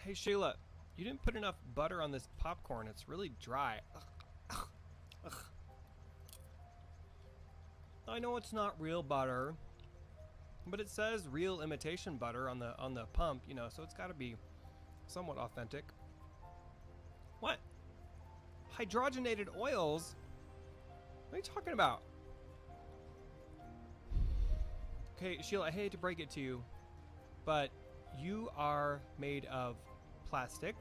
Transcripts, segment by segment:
Hey Sheila, you didn't put enough butter on this popcorn. It's really dry. Ugh. Ugh. I know it's not real butter, but it says real imitation butter on the pump, you know, so it's got to be somewhat authentic. What? Hydrogenated oils? What are you talking about? Okay, Sheila, I hate to break it to you, but you are made of plastic.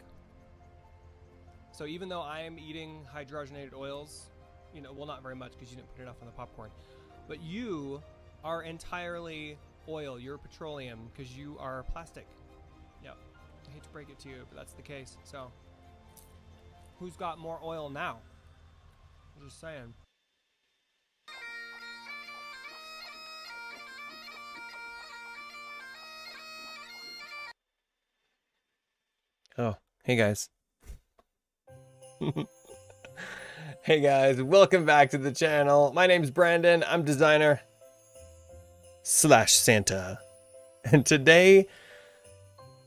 So even though I am eating hydrogenated oils, you know, well, not very much because you didn't put enough on the popcorn, but you are entirely oil. You're petroleum because you are plastic. Yep. I hate to break it to you, but that's the case. So who's got more oil now? I'm just saying. Oh, hey guys. Hey guys, welcome back to the channel. My name's Brandon. I'm designer / Santa. And today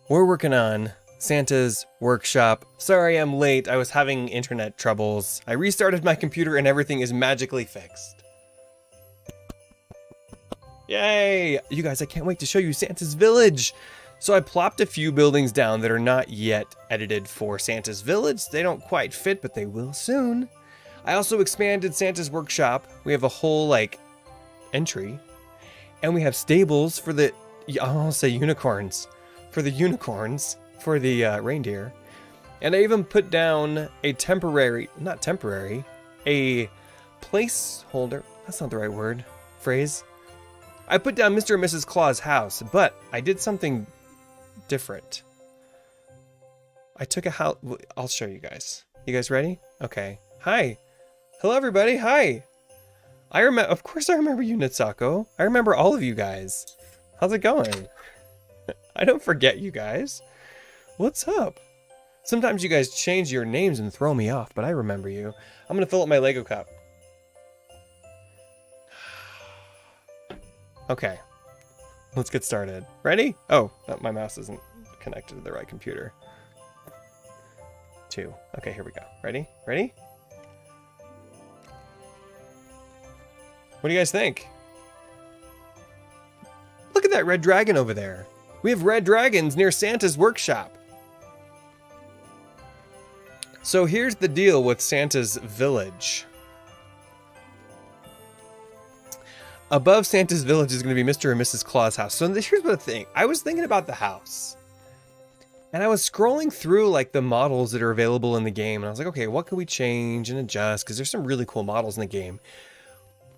we're working on Santa's workshop. Sorry I'm late. I was having internet troubles. I restarted my computer and everything is magically fixed. Yay! You guys, I can't wait to show you Santa's village. So I plopped a few buildings down that are not yet edited for Santa's village. They don't quite fit, but they will soon. I also expanded Santa's workshop. We have a whole, like, entry. And we have stables for the, I'll say unicorns. For the unicorns. For the reindeer. And I even put down a temporary, not temporary, a placeholder. That's not the right word. Phrase. I put down Mr. and Mrs. Claus' house, but I did something different. I took a house. I'll show you guys. You guys ready? Okay. Hi. Hello, everybody. Hi. I remember. Of course, I remember you, Nitsako. I remember all of you guys. How's it going? I don't forget you guys. What's up? Sometimes you guys change your names and throw me off, but I remember you. I'm gonna fill up my Lego cup. Okay. Let's get started. Ready? Oh, my mouse isn't connected to the right computer. 2. Okay, here we go. Ready? Ready? What do you guys think? Look at that red dragon over there. We have red dragons near Santa's workshop. So here's the deal with Santa's village. Above Santa's village is going to be Mr. and Mrs. Claus' house. So here's the thing. I was thinking about the house. And I was scrolling through like the models that are available in the game. And I was like, okay, what can we change and adjust? Because there's some really cool models in the game.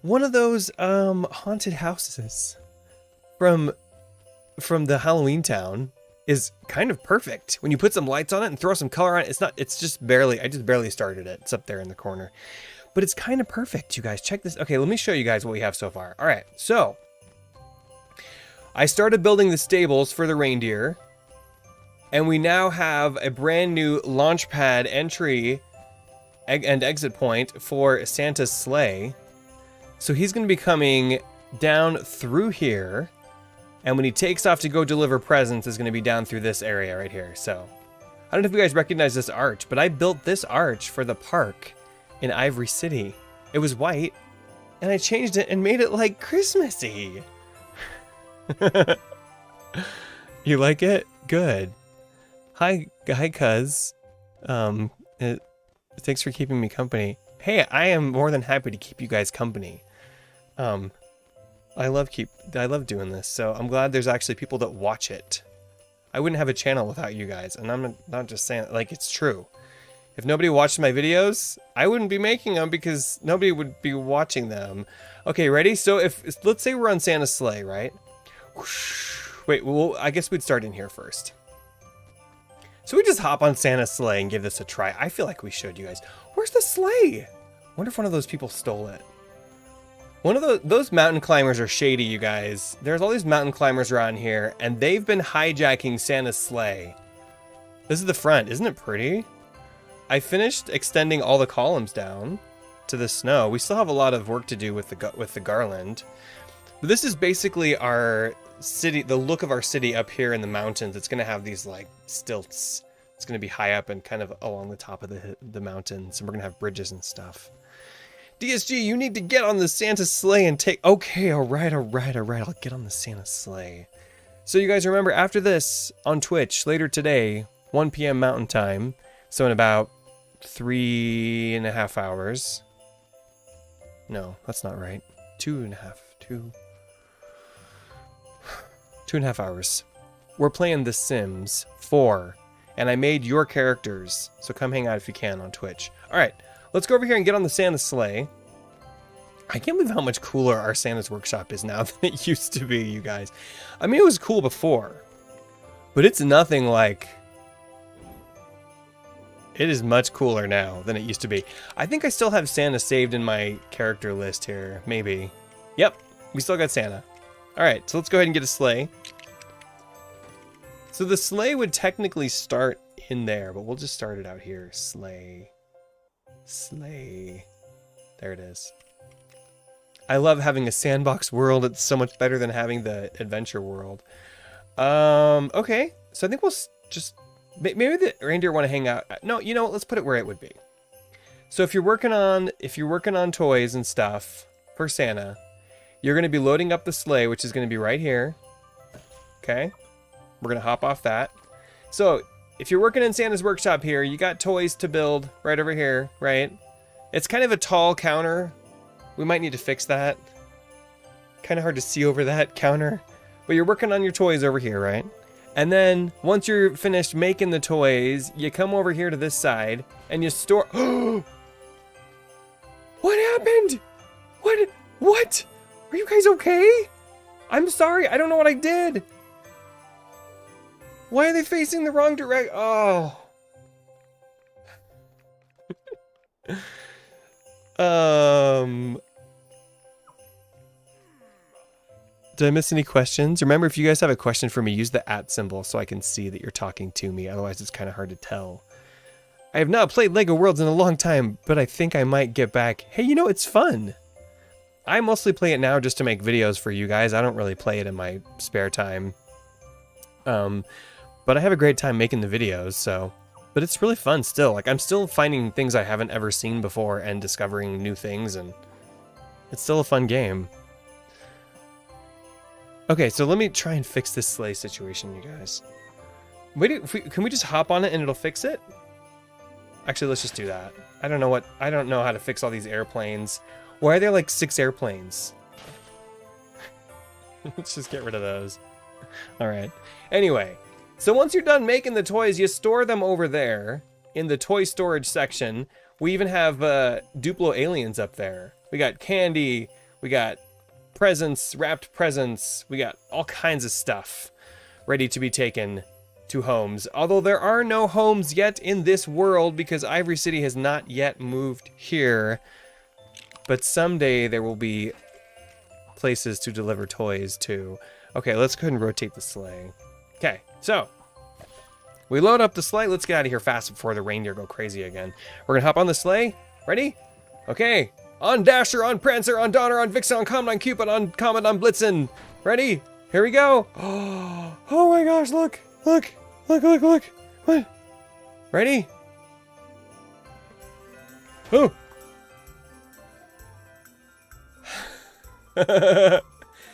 One of those haunted houses from the Halloween town is kind of perfect. When you put some lights on it and throw some color on it, it's just barely, I just barely started it. It's up there in the corner. But it's kind of perfect, you guys. Check this. Okay, let me show you guys what we have so far. All right, so I started building the stables for the reindeer, and we now have a brand new launch pad entry and exit point for Santa's sleigh. So he's going to be coming down through here, and when he takes off to go deliver presents, is going to be down through this area right here. So I don't know if you guys recognize this arch, but I built this arch for the park in Ivory City. It was white, and I changed it and made it like Christmassy. You like it? Good. Hi, cuz. Thanks for keeping me company. Hey, I am more than happy to keep you guys company. I love doing this, so I'm glad there's actually people that watch it. I wouldn't have a channel without you guys, and I'm not just saying it, like, it's true. If nobody watched my videos, I wouldn't be making them because nobody would be watching them. Okay, ready? So let's say we're on Santa's sleigh, right? Wait, well, I guess we'd start in here first. So we just hop on Santa's sleigh and give this a try. I feel like we should, you guys. Where's the sleigh? I wonder if one of those people stole it. One of those mountain climbers are shady, you guys. There's all these mountain climbers around here, and they've been hijacking Santa's sleigh. This is the front. Isn't it pretty? I finished extending all the columns down to the snow. We still have a lot of work to do with the garland. But this is basically our city, the look of our city up here in the mountains. It's going to have these like stilts It's going to be high up and kind of along the top of the mountains, and we're going to have bridges and stuff. DSG, you need to get on the Santa sleigh and take... Okay, all right. I'll get on the Santa sleigh. So you guys remember, after this, on Twitch, later today, 1 p.m. Mountain Time, so in about 3.5 hours. No, that's not right. 2.5 hours. We're playing The Sims 4, and I made your characters, so come hang out if you can on Twitch. All right, let's go over here and get on the Santa sleigh. I can't believe how much cooler our Santa's workshop is now than it used to be, you guys. I mean, it was cool before, but it's nothing like... It is much cooler now than it used to be. I think I still have Santa saved in my character list here, maybe. Yep, we still got Santa. All right, so let's go ahead and get a sleigh. So the sleigh would technically start in there, but we'll just start it out here. Sleigh. Sleigh. There it is. I love having a sandbox world. It's so much better than having the adventure world. Okay, so I think we'll just... Maybe the reindeer want to hang out. No, you know what? Let's put it where it would be. So if you're working on toys and stuff for Santa, you're going to be loading up the sleigh, which is going to be right here. Okay? We're going to hop off that. So if you're working in Santa's workshop here, you got toys to build right over here, right? It's kind of a tall counter. We might need to fix that. Kind of hard to see over that counter. But you're working on your toys over here, right? And then once you're finished making the toys, you come over here to this side and you store... What happened? What? Are you guys okay? I'm sorry. I don't know what I did. Why are they facing the wrong direction? Oh. Did I miss any questions? Remember, if you guys have a question for me, use the @ symbol so I can see that you're talking to me. Otherwise, it's kind of hard to tell. I have not played LEGO Worlds in a long time, but I think I might get back. Hey, you know, it's fun. I mostly play it now just to make videos for you guys. I don't really play it in my spare time. But I have a great time making the videos, so... But it's really fun still. Like, I'm still finding things I haven't ever seen before and discovering new things, and... It's still a fun game. Okay, so let me try and fix this sleigh situation, you guys. Wait, can we just hop on it and it'll fix it? Actually, let's just do that. I don't know how to fix all these airplanes. Why are there like 6 airplanes? Let's just get rid of those. All right. Anyway, so once you're done making the toys, you store them over there in the toy storage section. We even have Duplo aliens up there. We got candy. We got presents, wrapped presents. We got all kinds of stuff ready to be taken to homes. Although there are no homes yet in this world because Ivory City has not yet moved here. But someday there will be places to deliver toys to. Okay, let's go ahead and rotate the sleigh. Okay, so we load up the sleigh. Let's get out of here fast before the reindeer go crazy again. We're gonna hop on the sleigh. Ready? Okay. On Dasher, on Prancer, on Donner, on Vixen, on Comet, on Cupid, on Comet, on Blitzen. Ready? Here we go. Oh my gosh, look. What? Ready? Oh.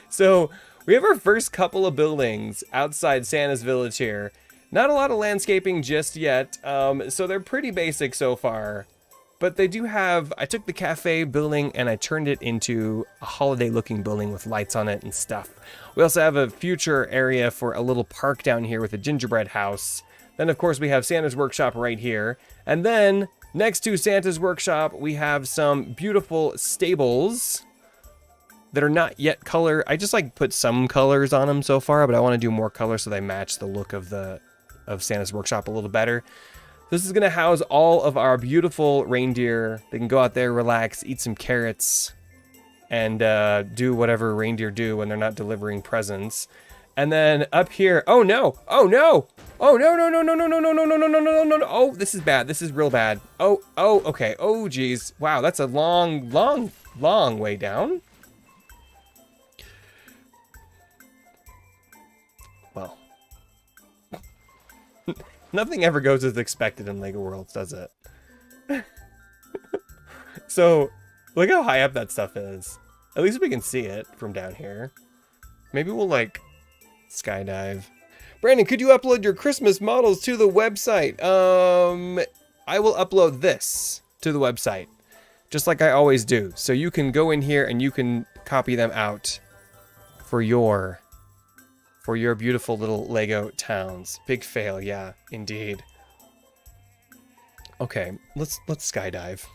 So, we have our first couple of buildings outside Santa's village here. Not a lot of landscaping just yet, so they're pretty basic so far. But they do have, I took the cafe building and I turned it into a holiday looking building with lights on it and stuff. We also have a future area for a little park down here with a gingerbread house. Then of course we have Santa's workshop right here. And then next to Santa's workshop, we have some beautiful stables that are not yet color. I just like put some colors on them so far, but I want to do more colors so they match the look of Santa's workshop a little better. This is going to house all of our beautiful reindeer. They can go out there, relax, eat some carrots, and do whatever reindeer do when they're not delivering presents. And then up here, oh no, oh no, oh no, no, no, no, no, no, no, no, no, no, no, no, no, no, oh, this is bad, this is real bad. Oh, okay, oh geez, wow, that's a long way down. Well. Nothing ever goes as expected in LEGO Worlds, does it? So, look how high up that stuff is. At least we can see it from down here. Maybe we'll, like, skydive. Brandon, could you upload your Christmas models to the website? I will upload this to the website, just like I always do. So you can go in here and you can copy them out for your beautiful little Lego towns. Big fail, yeah, indeed. Okay, let's skydive.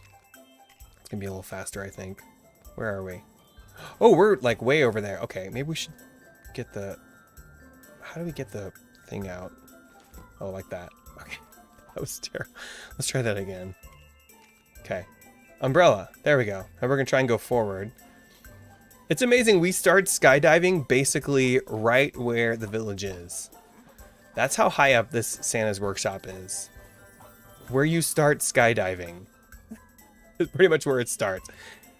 It's gonna be a little faster, I think. Where are we? Oh, we're like way over there. Okay, maybe we should get the... How do we get the thing out? Oh, like that. Okay, that was terrible. Let's try that again. Okay, umbrella. There we go. And we're gonna try and go forward. It's amazing. We start skydiving basically right where the village is. That's how high up this Santa's workshop is. Where you start skydiving is pretty much where it starts.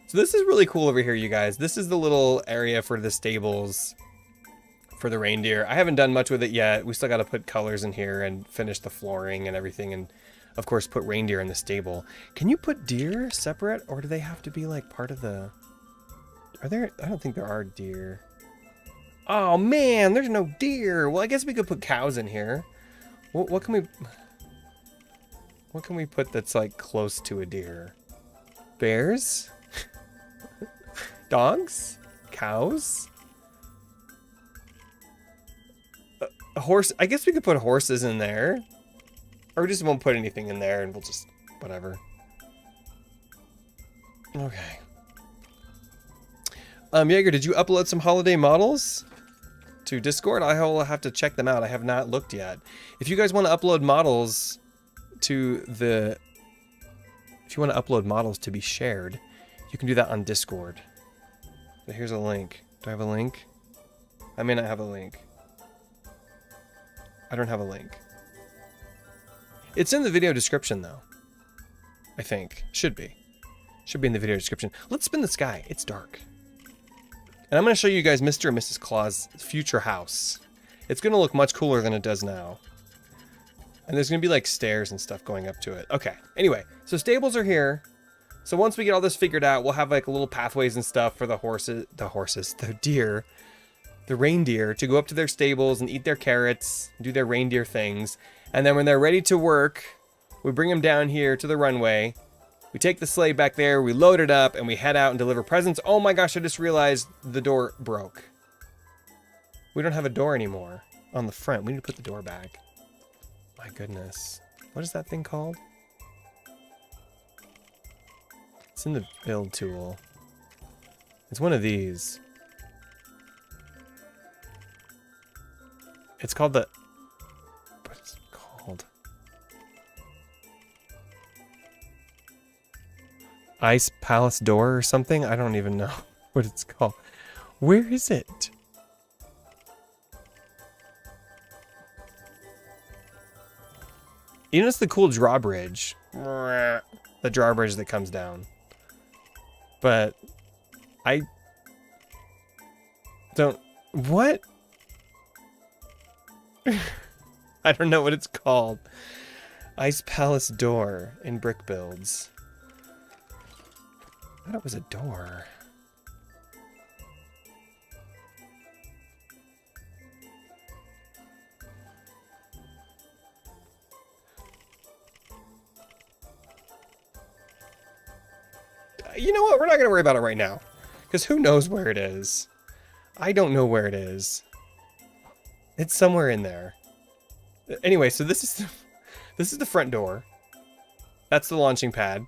So this is really cool over here, you guys. This is the little area for the stables for the reindeer. I haven't done much with it yet. We still got to put colors in here and finish the flooring and everything, and of course put reindeer in the stable. Can you put deer separate, or do they have to be like part of the... Are there... I don't think there are deer. Oh man, there's no deer. Well, I guess we could put cows in here. What can we put that's like close to a deer? Bears? Dogs? Cows? A horse? I guess we could put horses in there. Or we just won't put anything in there and we'll just... whatever. Okay. Jaeger, did you upload some holiday models to Discord? I will have to check them out. I have not looked yet. If you guys want to upload models to the... If you want to upload models to be shared, you can do that on Discord. So here's a link. Do I have a link? I may not have a link. I don't have a link. It's in the video description, though. I think. Should be. Should be in the video description. Let's spin the sky. It's dark. And I'm going to show you guys Mr. and Mrs. Claus' future house. It's going to look much cooler than it does now. And there's going to be like stairs and stuff going up to it. Okay. Anyway, so stables are here. So once we get all this figured out, we'll have like little pathways and stuff for the deer, the reindeer to go up to their stables and eat their carrots, do their reindeer things. And then when they're ready to work, we bring them down here to the runway. We take the sleigh back there, we load it up, and we head out and deliver presents. Oh my gosh, I just realized the door broke. We don't have a door anymore on the front. We need to put the door back. My goodness. What is that thing called? It's in the build tool. It's one of these. It's called the... What is it called? Ice Palace Door or something? I don't even know what it's called. Where is it? You know, it's the cool drawbridge. The drawbridge that comes down. But I don't... What? I don't know what it's called. Ice Palace Door in brick builds. I thought it was a door. You know what? We're not going to worry about it right now. Because who knows where it is? I don't know where it is. It's somewhere in there. Anyway, so this is the front door. That's the launching pad.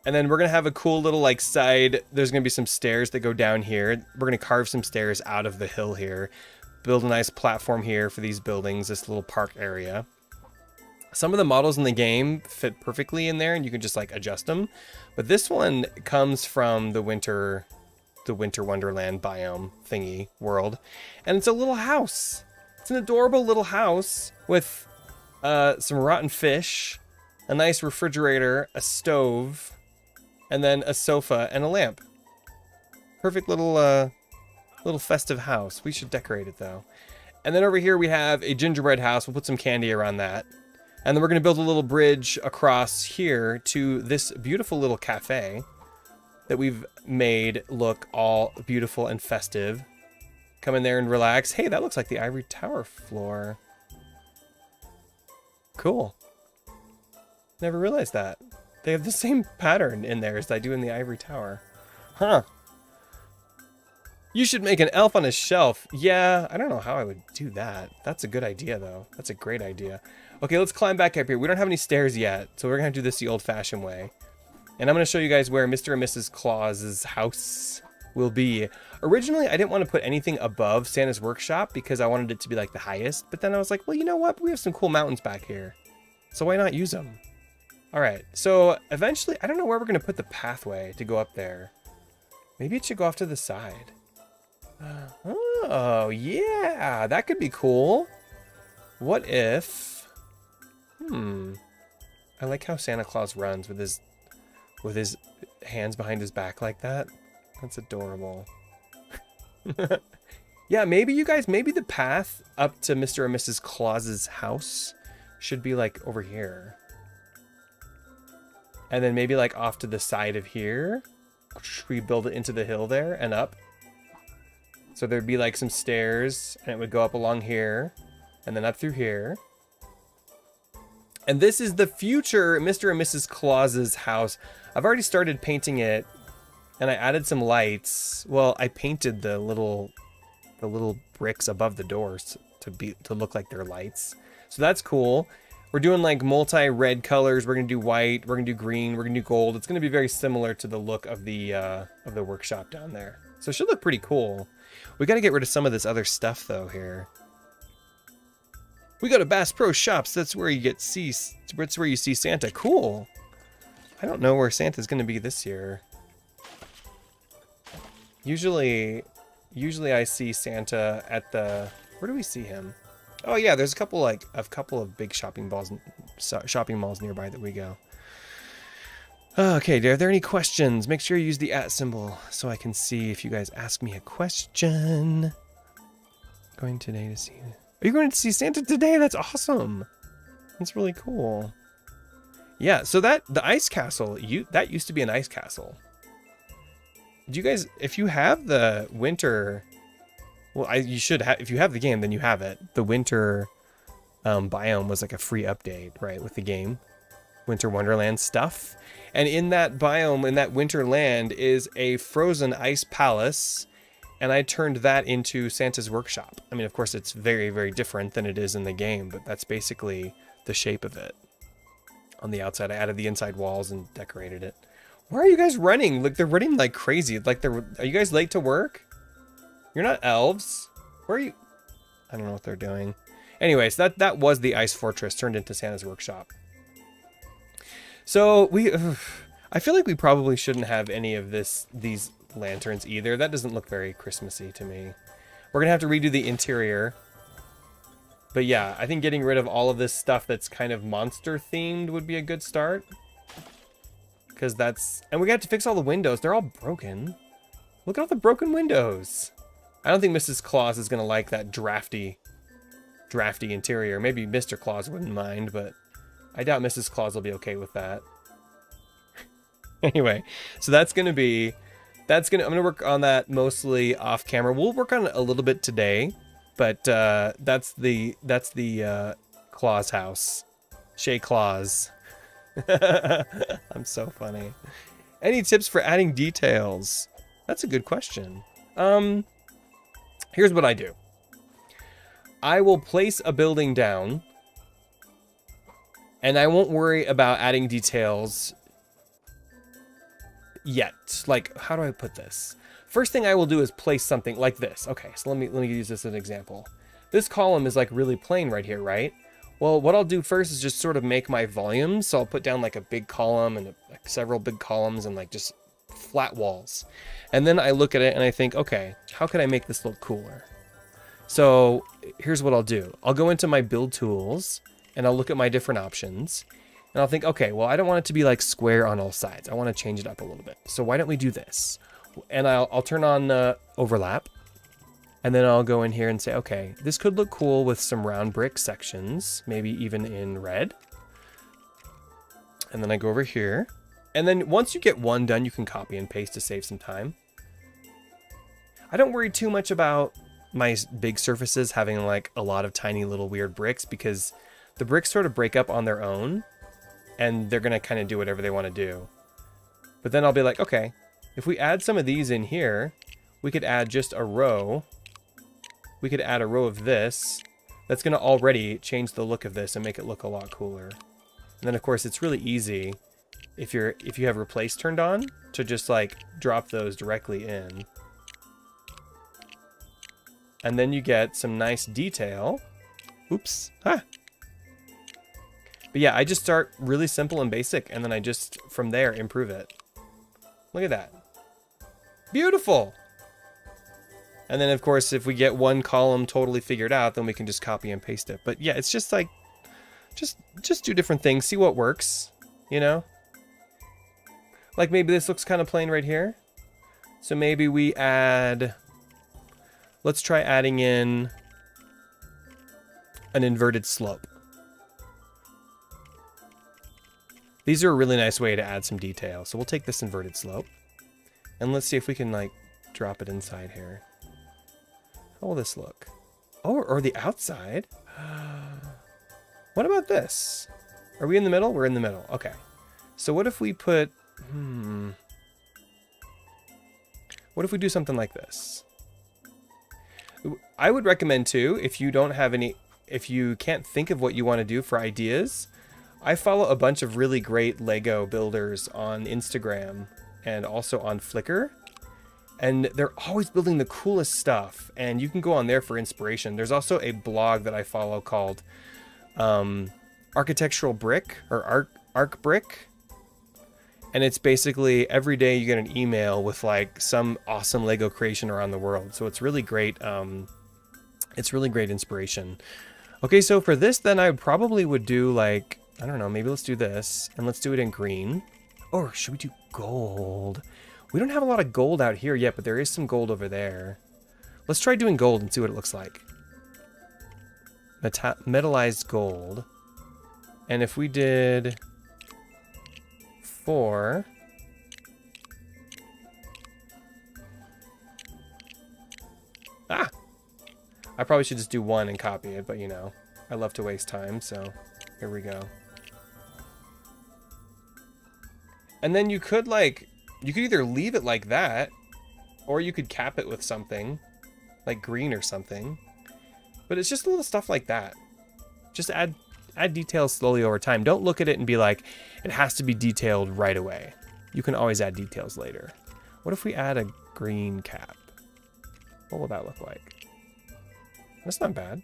And then we're going to have a cool little like side. There's going to be some stairs that go down here. We're going to carve some stairs out of the hill here. Build a nice platform here for these buildings, this little park area. Some of the models in the game fit perfectly in there and you can just like adjust them. But this one comes from the winter Wonderland biome thingy world. And it's a little house. It's an adorable little house with some rotten fish, a nice refrigerator, a stove, and then a sofa and a lamp. Perfect little festive house. We should decorate it though. And then over here we have a gingerbread house. We'll put some candy around that. And then we're going to build a little bridge across here to this beautiful little cafe that we've made look all beautiful and festive. Come in there and relax. Hey, that looks like the ivory tower floor. Cool. Never realized that. They have the same pattern in there as I do in the ivory tower. Huh. You should make an elf on a shelf. Yeah, I don't know how I would do that. That's a good idea, though. That's a great idea. Okay, let's climb back up here. We don't have any stairs yet, so we're going to do this the old-fashioned way. And I'm going to show you guys where Mr. and Mrs. Claus's house will be. Originally, I didn't want to put anything above Santa's workshop because I wanted it to be like the highest. But then I was like, well, you know what? We have some cool mountains back here. So why not use them? All right, so eventually, I don't know where we're going to put the pathway to go up there. Maybe it should go off to the side. Oh, yeah, that could be cool. What if... I like how Santa Claus runs with his hands behind his back like that. That's adorable. Yeah, maybe you guys, maybe the path up to Mr. and Mrs. Claus's house should be like over here. And then maybe like off to the side of here. Should we build it into the hill there and up? So there'd be like some stairs and it would go up along here and then up through here. And this is the future Mr. and Mrs. Claus's house. I've already started painting it and I added some lights. Well, I painted the little bricks above the doors to look like they're lights. So that's cool. We're doing like multi-red colors. We're gonna do white, we're gonna do green, we're gonna do gold. It's gonna be very similar to the look of the workshop down there. So it should look pretty cool. We gotta get rid of some of this other stuff though here. We go to Bass Pro Shops. That's where you that's where you see Santa. Cool. I don't know where Santa's gonna be this year. Usually I see Santa at the, where do we see him? Oh yeah, there's a couple of big shopping malls nearby that we go. Okay, are there any questions? Make sure you use the @ symbol so I can see if you guys ask me a question. Going today to see. Are you going to see Santa today? That's awesome. That's really cool. Yeah, so the ice castle, that used to be an ice castle. Do you guys, if you have the winter, well, you should have, if you have the game, then you have it. The winter biome was like a free update, right, with the game. Winter Wonderland stuff. And in that biome, in that winter land, is a frozen ice palace. And I turned that into Santa's workshop. I mean, of course, it's very, very different than it is in the game, but that's basically the shape of it. On the outside, I added the inside walls and decorated it. Where are you guys running? Like, they're running like crazy. Like, are you guys late to work? You're not elves. Where are you? I don't know what they're doing. Anyways, that was the ice fortress turned into Santa's workshop. So I feel like we probably shouldn't have any of these lanterns either. That doesn't look very Christmassy to me. We're gonna have to redo the interior. But yeah, I think getting rid of all of this stuff that's kind of monster themed would be a good start. Because and we got to fix all the windows. They're all broken. Look at all the broken windows. I don't think Mrs. Claus is gonna like that drafty interior. Maybe Mr. Claus wouldn't mind, but I doubt Mrs. Claus will be okay with that. Anyway, so I'm gonna work on that mostly off camera. We'll work on it a little bit today, but that's the Claus house. Shay Claus. I'm so funny. Any tips for adding details? That's a good question. Here's what I do. I will place a building down, and I won't worry about adding details yet. Like, how do I put this? First thing I will do is place something like this. Okay, so let me use this as an example. This column is like really plain right here, right? Well, what I'll do first is just sort of make my volumes. So I'll put down like a big column and like several big columns and like just flat walls. And then I look at it and I think, okay, how can I make this look cooler? So here's what I'll do. I'll go into my build tools and I'll look at my different options. And I'll think, okay, well, I don't want it to be like square on all sides. I want to change it up a little bit. So why don't we do this? And I'll turn on overlap. And then I'll go in here and say, okay, this could look cool with some round brick sections, maybe even in red. And then I go over here. And then once you get one done, you can copy and paste to save some time. I don't worry too much about my big surfaces having like a lot of tiny little weird bricks, because the bricks sort of break up on their own and they're going to kind of do whatever they want to do. But then I'll be like, okay, if we add some of these in here, we could add just a row. We could add a row of this. That's going to already change the look of this and make it look a lot cooler. And then of course it's really easy if you have replace turned on to just like drop those directly in. And then you get some nice detail. Oops. Ah. But yeah, I just start really simple and basic, and then I just, from there, improve it. Look at that. Beautiful! And then, of course, if we get one column totally figured out, then we can just copy and paste it. But yeah, it's just like, just do different things, see what works, you know? Like maybe this looks kind of plain right here. So maybe we add... Let's try adding in an inverted slope. These are a really nice way to add some detail. So we'll take this inverted slope and let's see if we can like drop it inside here. How will this look? Oh, or the outside. What about this? Are we in the middle? We're in the middle. Okay. So what if we put, what if we do something like this? I would recommend too, if you don't have any, if you can't think of what you want to do for ideas, I follow a bunch of really great Lego builders on Instagram and also on Flickr. And they're always building the coolest stuff. And you can go on there for inspiration. There's also a blog that I follow called Architectural Brick or Arc Brick. And it's basically every day you get an email with like some awesome Lego creation around the world. So it's really great. It's really great inspiration. Okay, so for this, then I probably would do like, I don't know, maybe let's do this and let's do it in green. Or should we do gold? We don't have a lot of gold out here yet, but there is some gold over there. Let's try doing gold and see what it looks like. Metallized gold. And if we did 4. Ah! I probably should just do 1 and copy it, but you know, I love to waste time, so here we go. And then you could like, you could either leave it like that, or you could cap it with something, like green or something. But it's just a little stuff like that. Just add details slowly over time. Don't look at it and be like, it has to be detailed right away. You can always add details later. What if we add a green cap? What will that look like? That's not bad.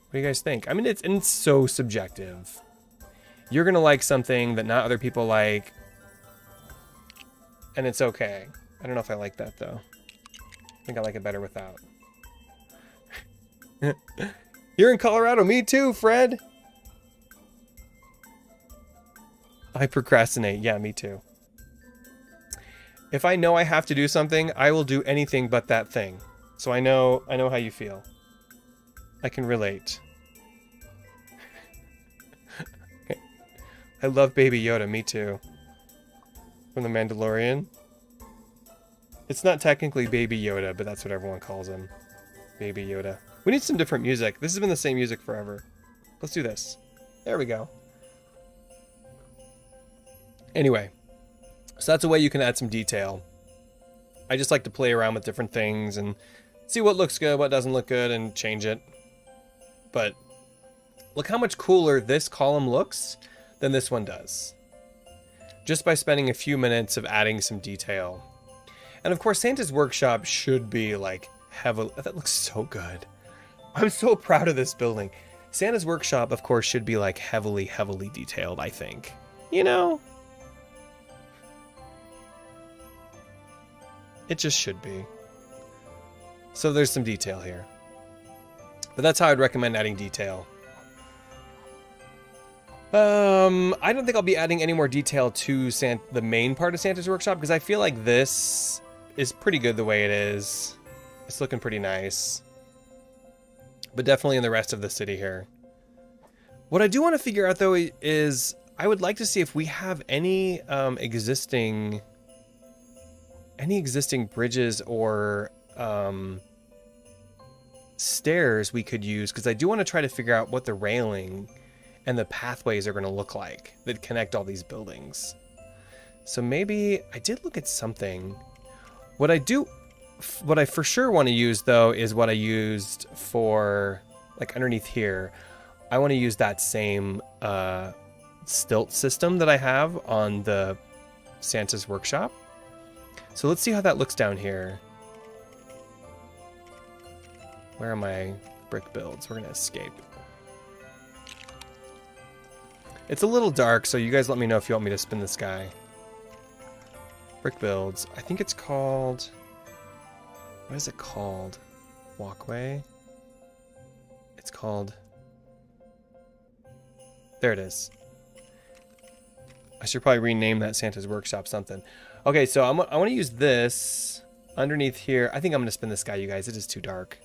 What do you guys think? I mean, it's so subjective. You're gonna like something that not other people like, and it's okay. I don't know if I like that though. I think I like it better without. You're in Colorado, me too, Fred. I procrastinate, yeah, me too. If I know I have to do something, I will do anything but that thing. So I know how you feel. I can relate. I love Baby Yoda, me too. From The Mandalorian. It's not technically Baby Yoda, but that's what everyone calls him. Baby Yoda. We need some different music. This has been the same music forever. Let's do this. There we go. Anyway, so that's a way you can add some detail. I just like to play around with different things and see what looks good, what doesn't look good, and change it. But look how much cooler this column looks than this one does. Just by spending a few minutes of adding some detail. And of course, Santa's Workshop should be like heavily... That looks so good. I'm so proud of this building. Santa's Workshop, of course, should be like heavily detailed, I think. You know? It just should be. So there's some detail here. But that's how I'd recommend adding detail. I don't think I'll be adding any more detail to the main part of Santa's Workshop, because I feel like this is pretty good the way it is. It's looking pretty nice. But definitely in the rest of the city here. What I do want to figure out though is I would like to see if we have any existing bridges or stairs we could use, because I do want to try to figure out what the railing and the pathways are going to look like that connect all these buildings. So maybe I did look at something. What I for sure want to use though is what I used for like underneath here. I want to use that same stilt system that I have on the Santa's workshop. So let's see how that looks down here. Where are my brick builds? We're gonna escape. It's a little dark, so you guys let me know if you want me to spin this guy. Brick builds. I think it's called... What is it called? Walkway? It's called... There it is. I should probably rename that Santa's Workshop something. Okay, so I want to use this underneath here. I think I'm going to spin this guy, you guys. It is too dark.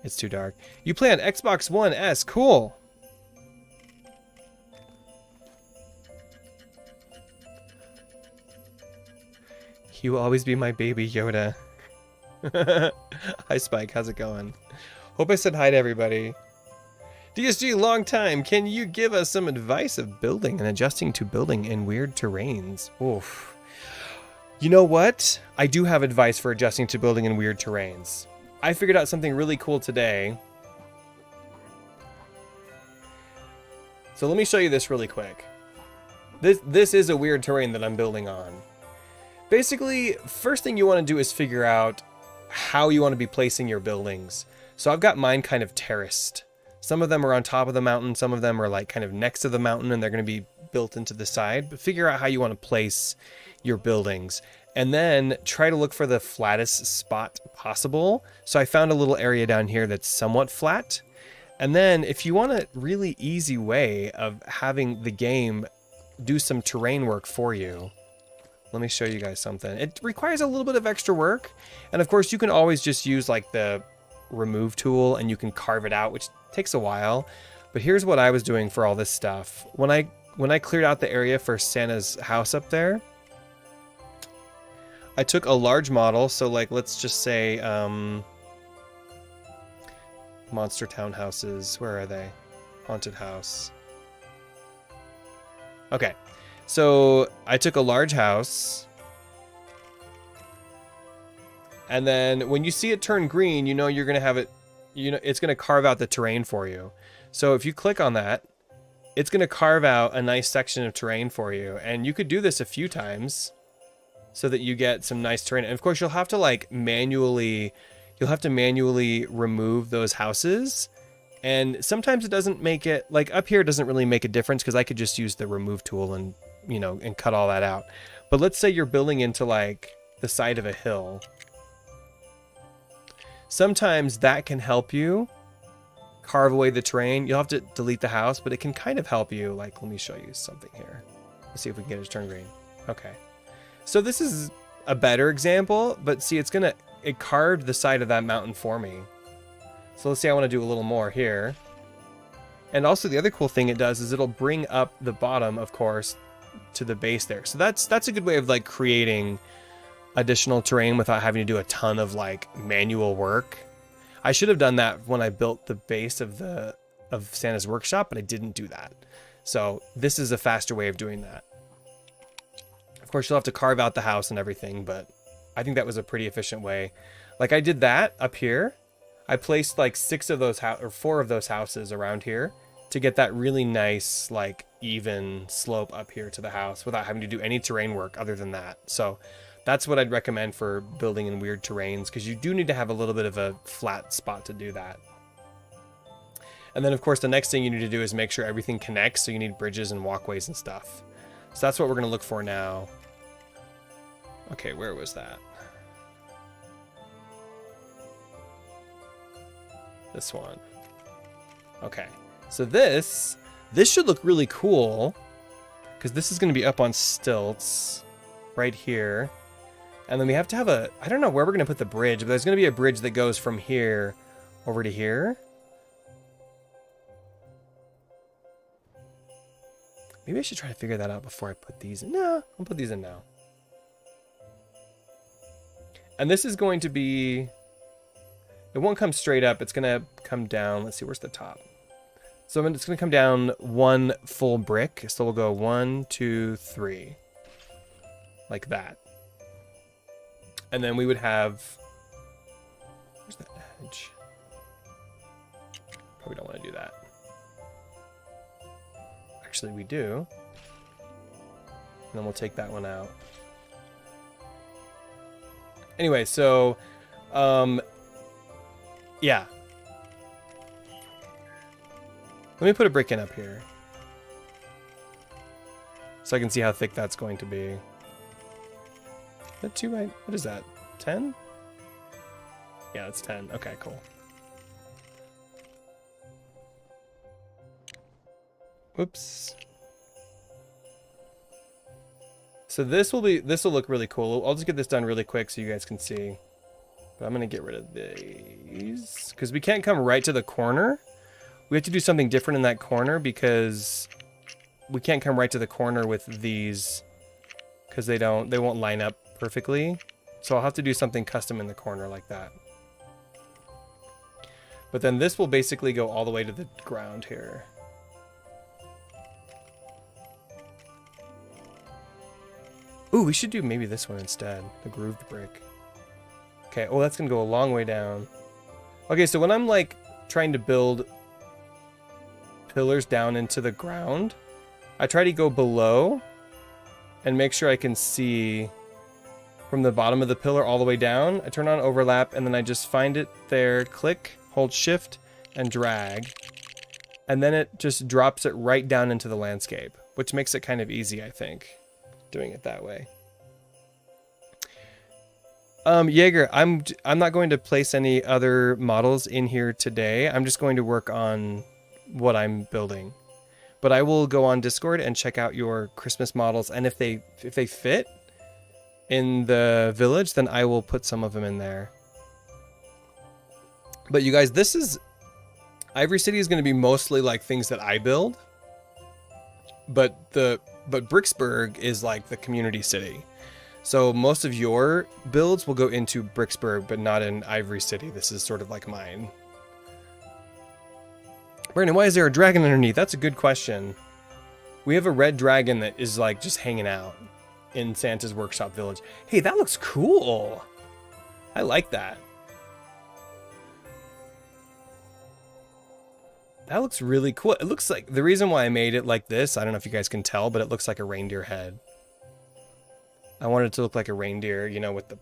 It's too dark. You play on Xbox One S. Cool. He will always be my baby Yoda. Hi, Spike. How's it going? Hope I said hi to everybody. DSG, long time. Can you give us some advice of building and adjusting to building in weird terrains? Oof. You know what? I do have advice for adjusting to building in weird terrains. I figured out something really cool today. So let me show you this really quick. This is a weird terrain that I'm building on. Basically, first thing you want to do is figure out how you want to be placing your buildings. So I've got mine kind of terraced. Some of them are on top of the mountain, some of them are like kind of next to the mountain, and they're going to be built into the side. But figure out how you want to place your buildings. And then try to look for the flattest spot possible. So I found a little area down here that's somewhat flat. And then if you want a really easy way of having the game do some terrain work for you, let me show you guys something. It requires a little bit of extra work. And of course you can always just use like the remove tool and you can carve it out, which takes a while. But here's what I was doing for all this stuff. When I cleared out the area for Santa's house up there, I took a large model, so like let's just say monster townhouses. Where are they? Haunted house. Okay, so I took a large house, and then when you see it turn green, you know you're gonna have it. You know it's gonna carve out the terrain for you. So if you click on that, it's gonna carve out a nice section of terrain for you, and you could do this a few times, so that you get some nice terrain. And of course you'll have to like manually remove those houses. And sometimes it doesn't make it, like up here it doesn't really make a difference because I could just use the remove tool and, you know, and cut all that out. But let's say you're building into like the side of a hill. Sometimes that can help you carve away the terrain. You'll have to delete the house, but it can kind of help you. Like, let me show you something here. Let's see if we can get it to turn green. Okay. So this is a better example, but see, it carved the side of that mountain for me. So let's say I want to do a little more here. And also the other cool thing it does is it'll bring up the bottom, of course, to the base there. So that's a good way of like creating additional terrain without having to do a ton of like manual work. I should have done that when I built the base of Santa's workshop, but I didn't do that. So this is a faster way of doing that. Of course, you'll have to carve out the house and everything, but I think that was a pretty efficient way. Like I did that up here. I placed like 4 of those houses around here to get that really nice, like even slope up here to the house without having to do any terrain work other than that. So that's what I'd recommend for building in weird terrains, because you do need to have a little bit of a flat spot to do that. And then of course, the next thing you need to do is make sure everything connects. So you need bridges and walkways and stuff. So that's what we're going to look for now. Okay, where was that? This one. Okay, so this should look really cool because this is going to be up on stilts right here. And then we have to have I don't know where we're going to put the bridge, but there's going to be a bridge that goes from here over to here. Maybe I should try to figure that out before I put these in. No, I'll put these in now. And this is going to be... It won't come straight up. It's going to come down. Let's see, where's the top? So it's going to come down 1 full brick. So we'll go 1, 2, 3. Like that. And then we would have... Where's the edge? Probably don't want to do that. Actually, we do. And then we'll take that one out. Anyway, so... yeah. Let me put a brick in up here. So I can see how thick that's going to be. Is that 2 by... What is that? 10? Yeah, that's 10. Okay, cool. Whoops. So this will look really cool. I'll just get this done really quick so you guys can see. But I'm gonna get rid of these because we can't come right to the corner. We have to do something different in that corner because we can't come right to the corner with these because they won't line up perfectly. So I'll have to do something custom in the corner like that. But then this will basically go all the way to the ground here. Ooh, we should do maybe this one instead, the grooved brick. Okay, well that's gonna go a long way down. Okay, so when I'm like trying to build pillars down into the ground, I try to go below and make sure I can see from the bottom of the pillar all the way down. I turn on overlap and then I just find it there, click, hold shift and drag. And then it just drops it right down into the landscape, which makes it kind of easy, I think, doing it that way. Jaeger, I'm not going to place any other models in here today. I'm just going to work on what I'm building. But I will go on Discord and check out your Christmas models, and if they fit in the village, then I will put some of them in there. But you guys, this is Ivory City is going to be mostly like things that I build. But Bricksburg is like the community city. So most of your builds will go into Bricksburg, but not in Ivory City. This is sort of like mine. Brandon, why is there a dragon underneath? That's a good question. We have a red dragon that is like just hanging out in Santa's Workshop Village. Hey, that looks cool. I like that. That looks really cool. It looks like, the reason why I made it like this, I don't know if you guys can tell, but it looks like a reindeer head. I wanted it to look like a reindeer, you know, with the...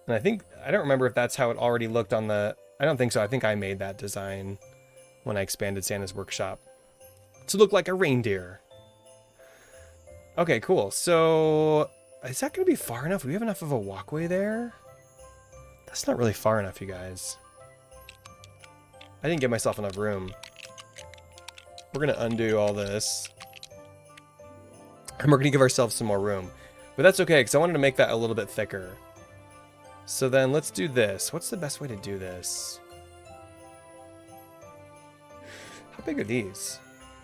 And I don't remember if that's how it already looked on the... I don't think so. I think I made that design when I expanded Santa's Workshop to look like a reindeer. Okay, cool. So, is that going to be far enough? Do we have enough of a walkway there? That's not really far enough, you guys. I didn't give myself enough room. We're going to undo all this. And we're going to give ourselves some more room. But that's okay, because I wanted to make that a little bit thicker. So then let's do this. What's the best way to do this? How big are these?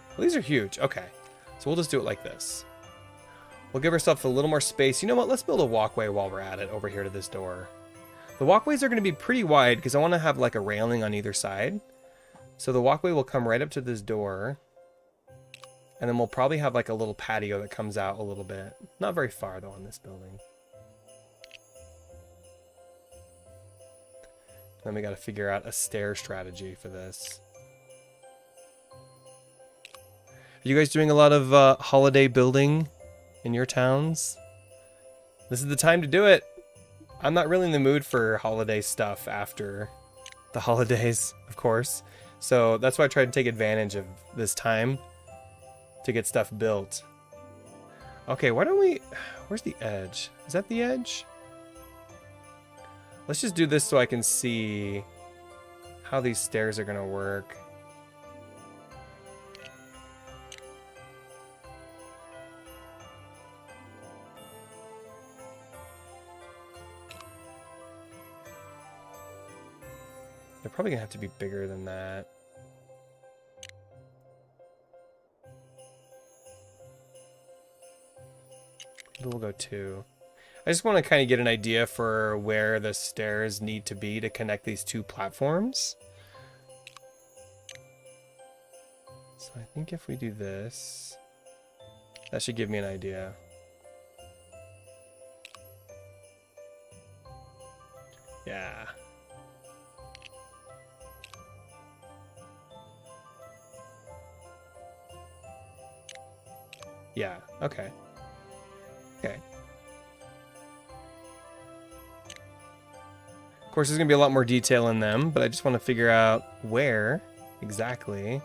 Well, these are huge. Okay. So we'll just do it like this. We'll give ourselves a little more space. You know what? Let's build a walkway while we're at it over here to this door. The walkways are going to be pretty wide because I want to have like a railing on either side. So the walkway will come right up to this door. And then we'll probably have like a little patio that comes out a little bit. Not very far though on this building. Then we got to figure out a stair strategy for this. Are you guys doing a lot of holiday building in your towns? This is the time to do it. I'm not really in the mood for holiday stuff after the holidays, of course. So that's why I tried to take advantage of this time to get stuff built. Okay, why don't we... Where's the edge? Is that the edge? Let's just do this so I can see how these stairs are going to work. They're probably going to have to be bigger than that. we'll go 2. I just want to kind of get an idea for where the stairs need to be to connect these 2 platforms. So I think if we do this, that should give me an idea. Yeah. Yeah, okay. Okay. Of course, there's going to be a lot more detail in them, but I just want to figure out where exactly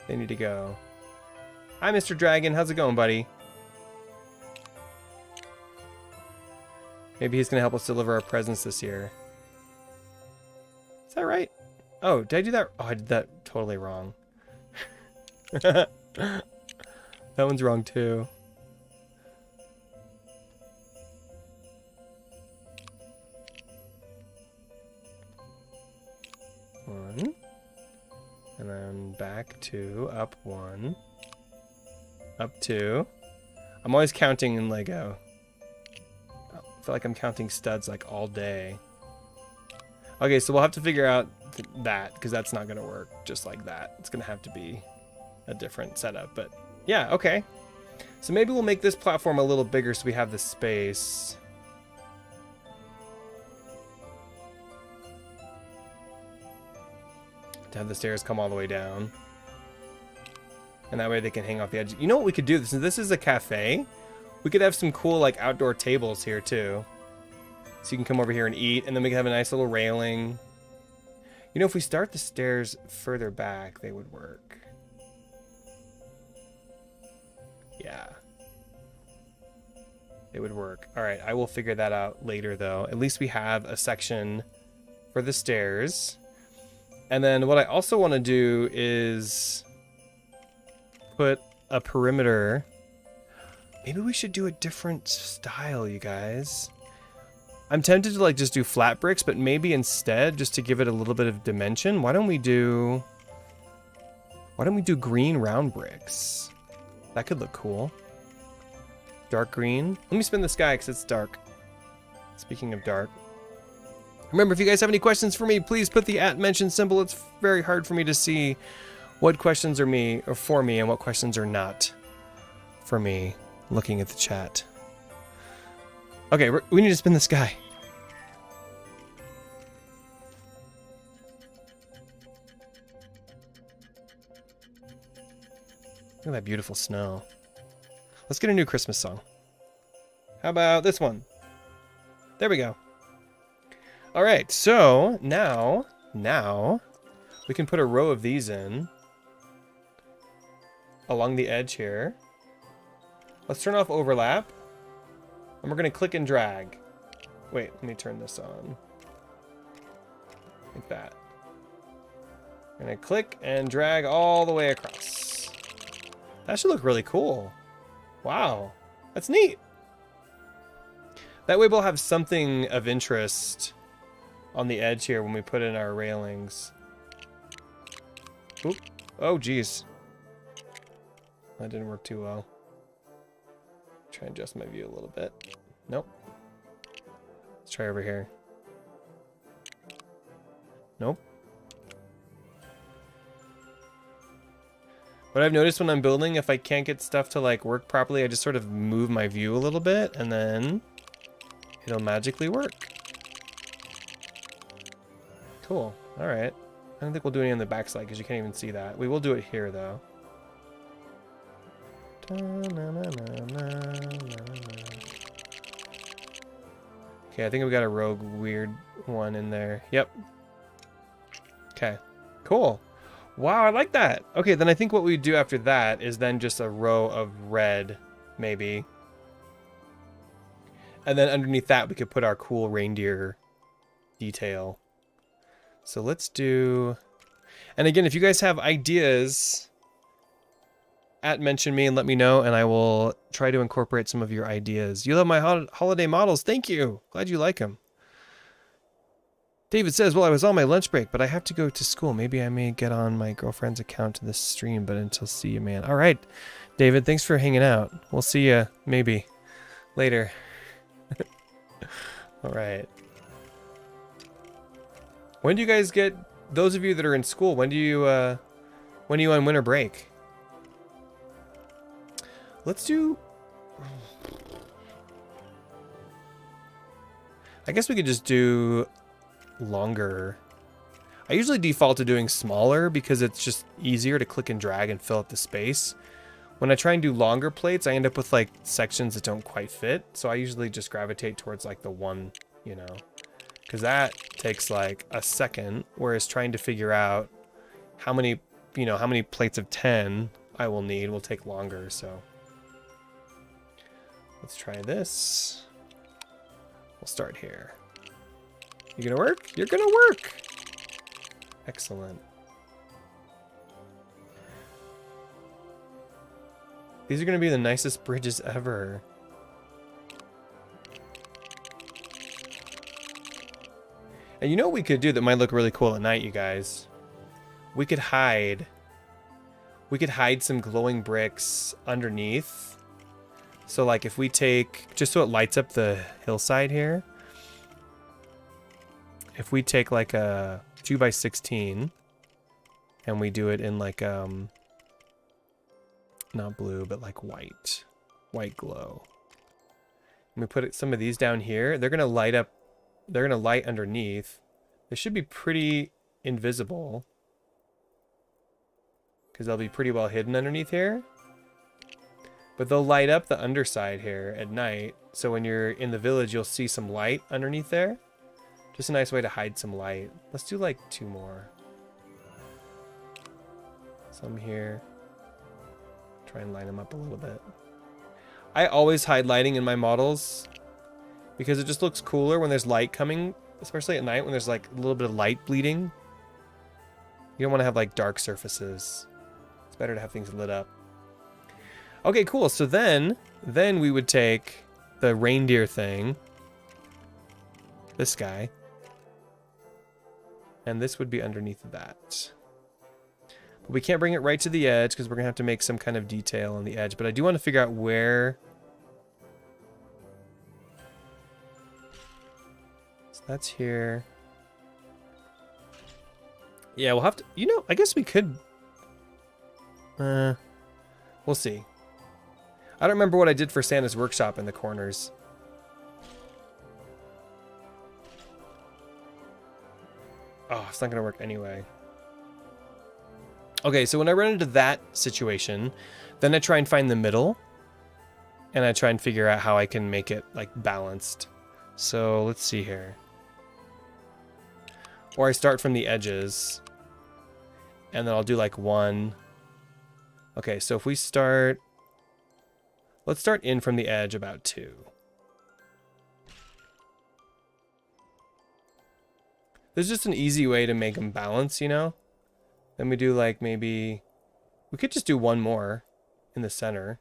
they need to go. Hi, Mr. Dragon. How's it going, buddy? Maybe he's going to help us deliver our presents this year. Is that right? Oh, did I do that? Oh, I did that totally wrong. That one's wrong, too. One. And then back 2, up 1. Up 2. I'm always counting in Lego. I feel like I'm counting studs like all day. Okay, so we'll have to figure out that, because that's not going to work just like that. It's going to have to be a different setup, but yeah, okay. So maybe we'll make this platform a little bigger so we have the space. To have the stairs come all the way down. And that way they can hang off the edge. You know what we could do? Since this is a cafe, we could have some cool like outdoor tables here too. So you can come over here and eat, and then we can have a nice little railing. You know, if we start the stairs further back, they would work. Yeah. They would work. All right, I will figure that out later though. At least we have a section for the stairs. And then what I also want to do is put a perimeter. Maybe we should do a different style, you guys. I'm tempted to like just do flat bricks, but maybe instead, just to give it a little bit of dimension, why don't we do green round bricks? That could look cool. Dark green. Let me spin the sky because it's dark. Speaking of dark. Remember, if you guys have any questions for me, please put the @mention symbol. It's very hard for me to see what questions are for me and what questions are not for me looking at the chat. Okay, we need to spin the sky. Look at that beautiful snow. Let's get a new Christmas song. How about this one? There we go. All right, so now we can put a row of these in along the edge here. Let's turn off overlap, and we're gonna click and drag. Wait, let me turn this on. Like that. I'm gonna click and drag all the way across. That should look really cool. Wow, that's neat. That way we'll have something of interest on the edge here when we put in our railings. Oop. Oh, geez. That didn't work too well. Try and adjust my view a little bit. Nope. Let's try over here. Nope. What I've noticed when I'm building, if I can't get stuff to like work properly, I just sort of move my view a little bit and then it'll magically work. Cool. All right. I don't think we'll do any on the backside because you can't even see that. We will do it here though. Okay, I think we got a rogue weird one in there. Yep. Okay. Cool. Wow, I like that. Okay, then I think what we do after that is then just a row of red, maybe. And then underneath that, we could put our cool reindeer detail. So let's do... And again, if you guys have ideas, @mention me and let me know, and I will try to incorporate some of your ideas. You love my holiday models. Thank you. Glad you like them. David says, well, I was on my lunch break, but I have to go to school. Maybe I may get on my girlfriend's account to this stream, but until see you, man. All right, David, thanks for hanging out. We'll see you maybe later. All right. When do you guys get, those of you that are in school, when are you on winter break? Let's do, I guess we could just do longer. I usually default to doing smaller because it's just easier to click and drag and fill up the space. When I try and do longer plates, I end up with like sections that don't quite fit. So I usually just gravitate towards like the one, you know, because that takes like a second, whereas trying to figure out how many, you know, how many plates of 10 I will need will take longer. So let's try this. We'll start here. You gonna work? You're gonna work! Excellent. These are gonna be the nicest bridges ever. And you know what we could do that might look really cool at night, you guys? We could hide some glowing bricks underneath. So like if we take, just so it lights up the hillside here, if we take like a 2x16 and we do it in like not blue but like white glow, and we put some of these down here, they're gonna light up, they're gonna light underneath. They should be pretty invisible because they'll be pretty well hidden underneath here, but they'll light up the underside here at night, so when you're in the village you'll see some light underneath there. Just a nice way to hide some light. Let's do like 2 more. Some here. Try and line them up a little bit. I always hide lighting in my models because it just looks cooler when there's light coming, especially at night when there's like a little bit of light bleeding. You don't want to have like dark surfaces. It's better to have things lit up. Okay, cool. So then we would take the reindeer thing, this guy, and this would be underneath that. But we can't bring it right to the edge because we're gonna have to make some kind of detail on the edge. But I do want to figure out where. So that's here. Yeah, we'll have to, you know, I guess we could. We'll see. I don't remember what I did for Santa's workshop in the corners. Oh, it's not gonna work anyway. Okay, so when I run into that situation, then I try and find the middle, and I try and figure out how I can make it like balanced. So let's see here. Or I start from the edges, and then I'll do like 1. Okay, so if we start, let's start in from the edge about 2. There's just an easy way to make them balance, you know? Then we do like maybe, we could just do 1 more in the center.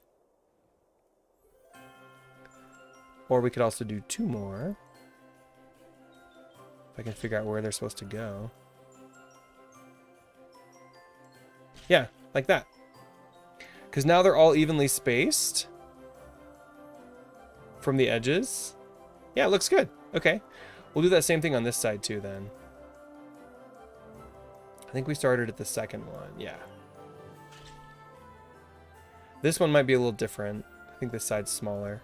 Or we could also do 2 more. If I can figure out where they're supposed to go. Yeah, like that. Because now they're all evenly spaced from the edges. Yeah, it looks good. Okay. We'll do that same thing on this side too then. I think we started at the second one. Yeah. This one might be a little different. I think this side's smaller.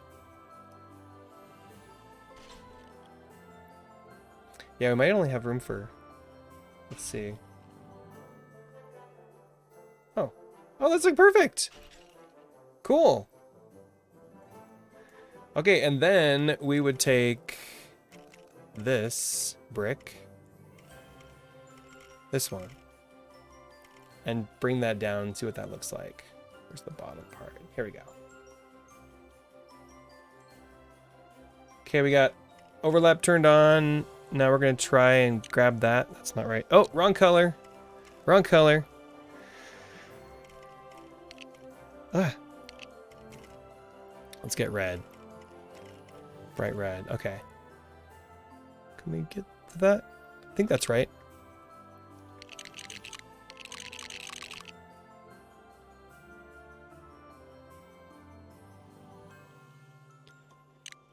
Yeah, we might only have room for... Let's see. Oh. Oh, that's like perfect! Cool. Okay, and then we would take this brick, this one, and bring that down, see what that looks like. Where's the bottom part? Here we go. Okay, we got overlap turned on. Now we're gonna try and grab that. That's not right. Oh, wrong color. Wrong color. Ah. Let's get red. Bright red. Okay. Can we get to that? think that's right.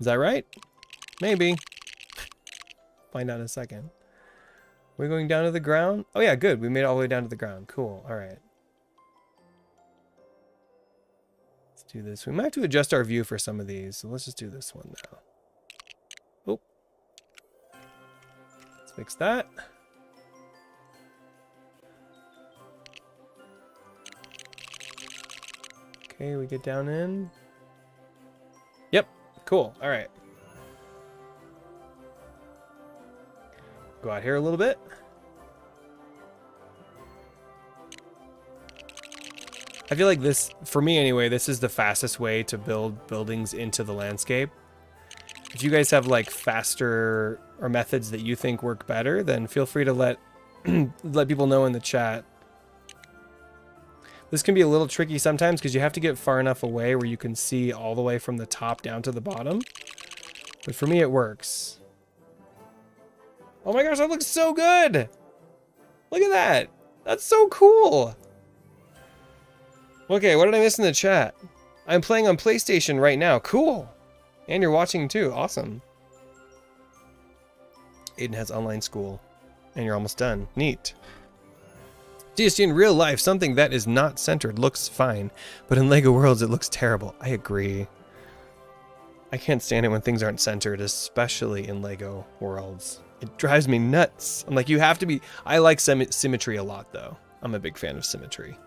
Is that right? Maybe. Find out in a second. We're going down to the ground? Oh yeah, good. We made it all the way down to the ground. Cool. All right. Let's do this. We might have to adjust our view for some of these. So let's just do this one now. Oh. Let's fix that. Okay, we get down in. Yep. Cool. All right. Go out here a little bit. I feel like this, for me anyway, this is the fastest way to build buildings into the landscape. If you guys have like faster or methods that you think work better, then feel free to let people know in the chat. This can be a little tricky sometimes because you have to get far enough away where you can see all the way from the top down to the bottom. But for me, it works. Oh my gosh, that looks so good! Look at that! That's so cool! Okay, what did I miss in the chat? I'm playing on PlayStation right now. Cool! And you're watching too. Awesome. Aiden has online school. And you're almost done. Neat. DSG, in real life, something that is not centered looks fine. But in LEGO Worlds, it looks terrible. I agree. I can't stand it when things aren't centered, especially in LEGO Worlds. It drives me nuts. I'm like, you have to be... I like symmetry a lot, though. I'm a big fan of symmetry.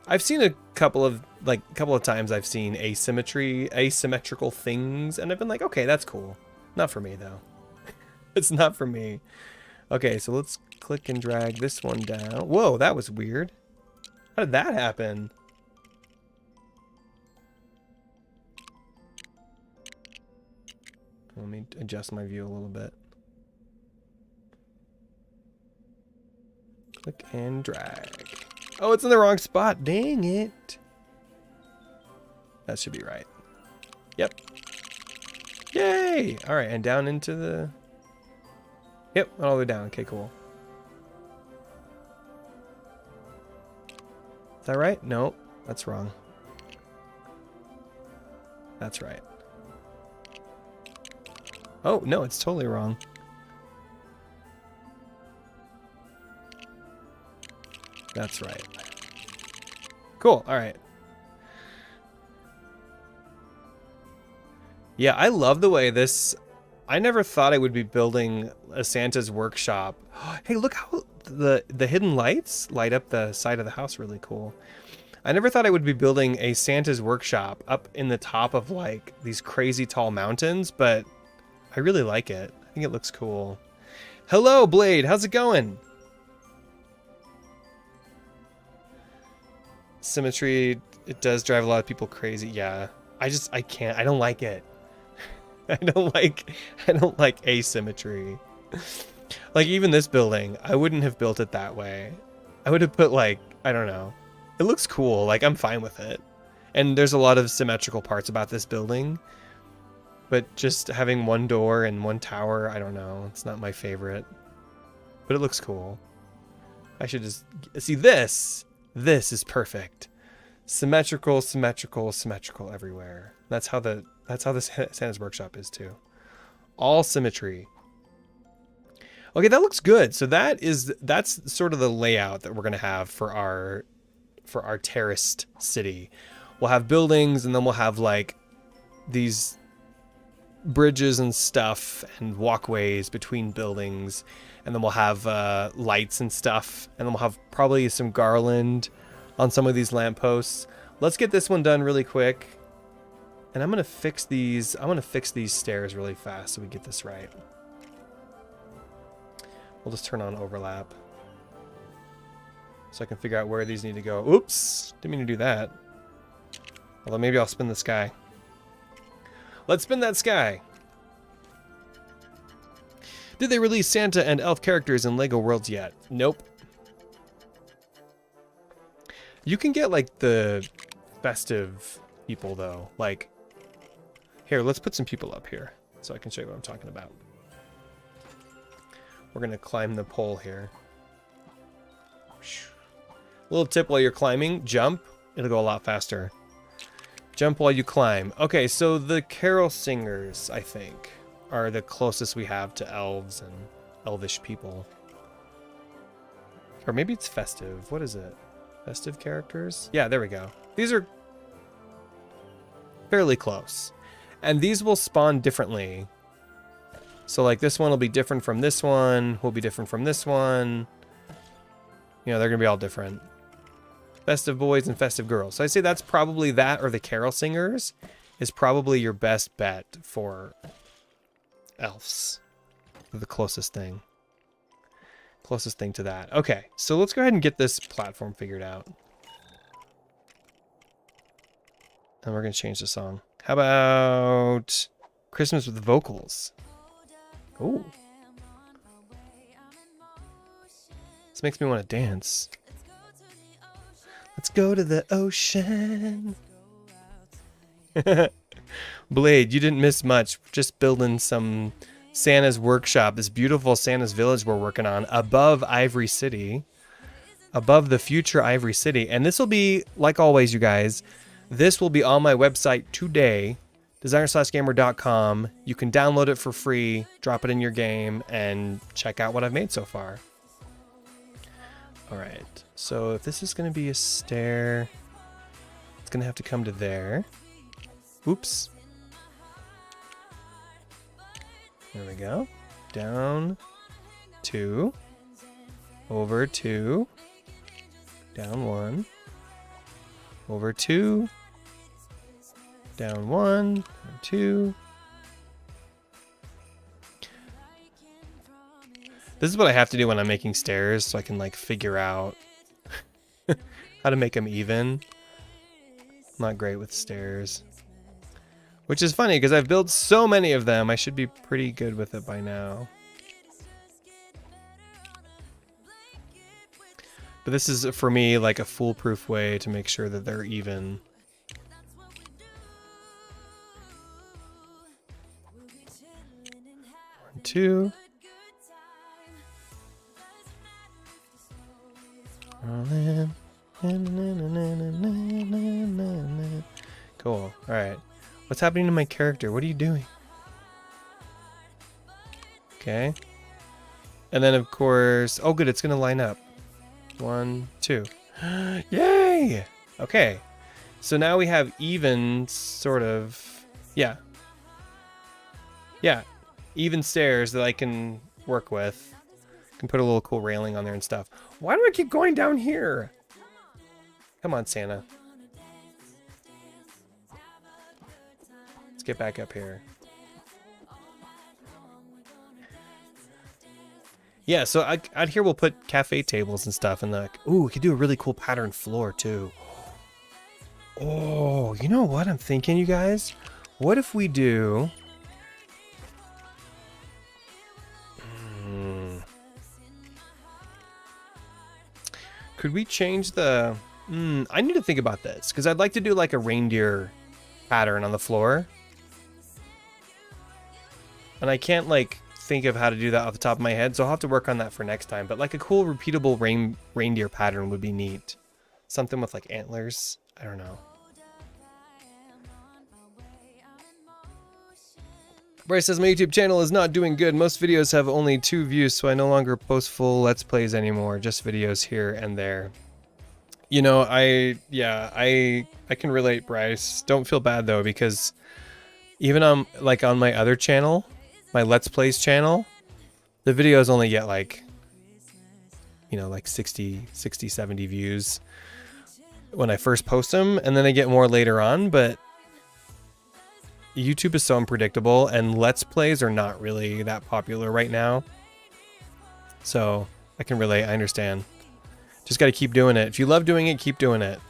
I've seen a couple of times I've seen asymmetrical things, and I've been like, okay, that's cool. Not for me, though. It's not for me. Okay, so let's click and drag this one down. Whoa, that was weird. How did that happen? Let me adjust my view a little bit. Click and drag. Oh, it's in the wrong spot. Dang it. That should be right. Yep. Yay! All right, and down into the... Yep, all the way down. Okay, cool. Is that right? No, that's wrong. That's right. Oh, no, it's totally wrong. That's right. Cool. All right. Yeah, I love the way this... I never thought I would be building a Santa's workshop. Hey, look how the hidden lights light up the side of the house. Really cool. I never thought I would be building a Santa's workshop up in the top of like these crazy tall mountains, but I really like it. I think it looks cool. Hello, Blade. How's it going? Symmetry, it does drive a lot of people crazy. Yeah, I can't. I don't like it. I don't like asymmetry. Like even this building, I wouldn't have built it that way. I would have put like, I don't know. It looks cool. Like I'm fine with it. And there's a lot of symmetrical parts about this building. But just having one door and one tower, I don't know. It's not my favorite. But it looks cool. I should just see this. This is perfect. Symmetrical, symmetrical, symmetrical everywhere. That's how the Santa's workshop is too. All symmetry. Okay, that looks good. So that's sort of the layout that we're gonna have for our terraced city. We'll have buildings, and then we'll have like these bridges and stuff and walkways between buildings, and then we'll have lights and stuff, and then we'll have probably some garland on some of these lampposts. Let's get this one done really quick, and I'm gonna fix these stairs really fast so we get this right. We'll just turn on overlap so I can figure out where these need to go. Oops, didn't mean to do that. Although maybe I'll spin the sky. Let's spin that sky. Did they release Santa and elf characters in LEGO Worlds yet? Nope. You can get like the festive people though. Like, here, let's put some people up here so I can show you what I'm talking about. We're going to climb the pole here. Little tip while you're climbing, jump. It'll go a lot faster. Jump while you climb. Okay, so the carol singers, I think, are the closest we have to elves and elvish people. Or maybe it's festive. What is it? Festive characters? Yeah, there we go. These are fairly close. And these will spawn differently. So like this one will be different from this one, will be different from this one. You know, they're going to be all different. Festive boys and festive girls. So I say that's probably that, or the carol singers is probably your best bet for elves. The closest thing. Closest thing to that. Okay, so let's go ahead and get this platform figured out. And we're going to change the song. How about Christmas with vocals? Ooh. This makes me want to dance. Let's go to the ocean. Blade, you didn't miss much. Just building some Santa's workshop. This beautiful Santa's village we're working on above Ivory City. Above the future Ivory City. And this will be, like always, you guys, this will be on my website today. designer/gamer.com. You can download it for free, drop it in your game, and check out what I've made so far. Alright, so if this is going to be a stair, it's going to have to come to there. Oops. There we go. Down, 2, over 2, down 1, over 2, down 1, 2. This is what I have to do when I'm making stairs, so I can like figure out how to make them even. I'm not great with stairs. Which is funny, because I've built so many of them, I should be pretty good with it by now. But this is, for me, like a foolproof way to make sure that they're even. 1, 2. Cool. Alright. What's happening to my character? What are you doing? Okay. And then, of course... Oh, good. It's going to line up. 1, 2. Yay! Okay. So now we have even sort of... Yeah. Yeah. Even stairs that I can work with. Can put a little cool railing on there and stuff. Why do I keep going down here? Come on, Santa. Let's get back up here. Yeah, so out here we'll put cafe tables and stuff, and like, ooh, we could do a really cool pattern floor too. Oh, you know what I'm thinking, you guys? What if we do... Could we change the... I need to think about this, because I'd like to do like a reindeer pattern on the floor. And I can't like think of how to do that off the top of my head, so I'll have to work on that for next time. But like a cool repeatable reindeer pattern would be neat. Something with like antlers. I don't know. Bryce says, my YouTube channel is not doing good. Most videos have only 2 views, so I no longer post full Let's Plays anymore. Just videos here and there. You know, I can relate, Bryce. Don't feel bad, though, because even on, like, on my other channel, my Let's Plays channel, the videos only get, like, you know, like 60, 70 views when I first post them, and then I get more later on, but YouTube is so unpredictable, and Let's Plays are not really that popular right now. So, I can relate, I understand. Just gotta keep doing it. If you love doing it, keep doing it.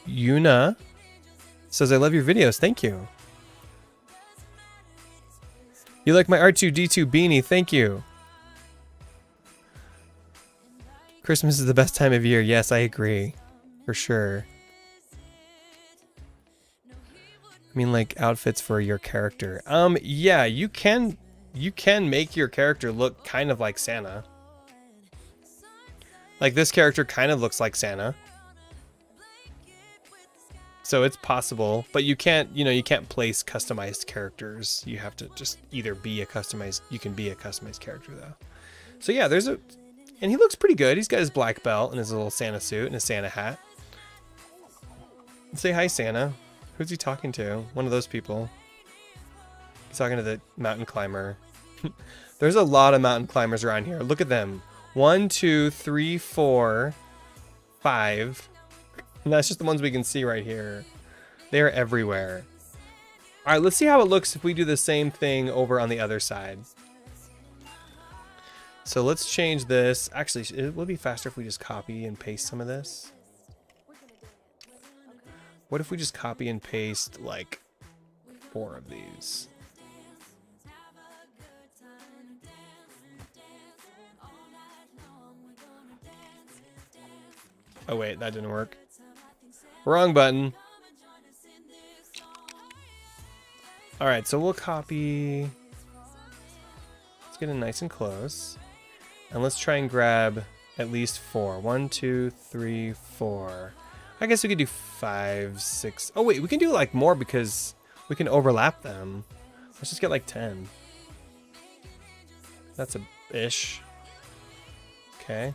Yuna says, I love your videos, thank you. You like my R2-D2 beanie, thank you. Christmas is the best time of year. Yes, I agree. For sure. I mean, like outfits for your character. Yeah, you can make your character look kind of like Santa. Like this character kind of looks like Santa. So it's possible, but you can't, you can't place customized characters. You have to just either be a customized, you can be a customized character though. So yeah, and he looks pretty good. He's got his black belt and his little Santa suit and his Santa hat. Say hi, Santa. Who's he talking to? One of those people. He's talking to the mountain climber. There's a lot of mountain climbers around here. Look at them. 1, 2, 3, 4, 5. And that's just the ones we can see right here. They're everywhere. All right, let's see how it looks if we do the same thing over on the other side. So let's change this. Actually, it will be faster if we just copy and paste some of this. What if we just copy and paste like 4 of these? Oh wait, that didn't work. Wrong button. All right, so we'll copy. Let's get it nice and close. And let's try and grab at least 4. 1, 2, 3, 4. I guess we could do 5, 6. Oh wait, we can do like more because we can overlap them. Let's just get like 10. That's a ish. Okay. And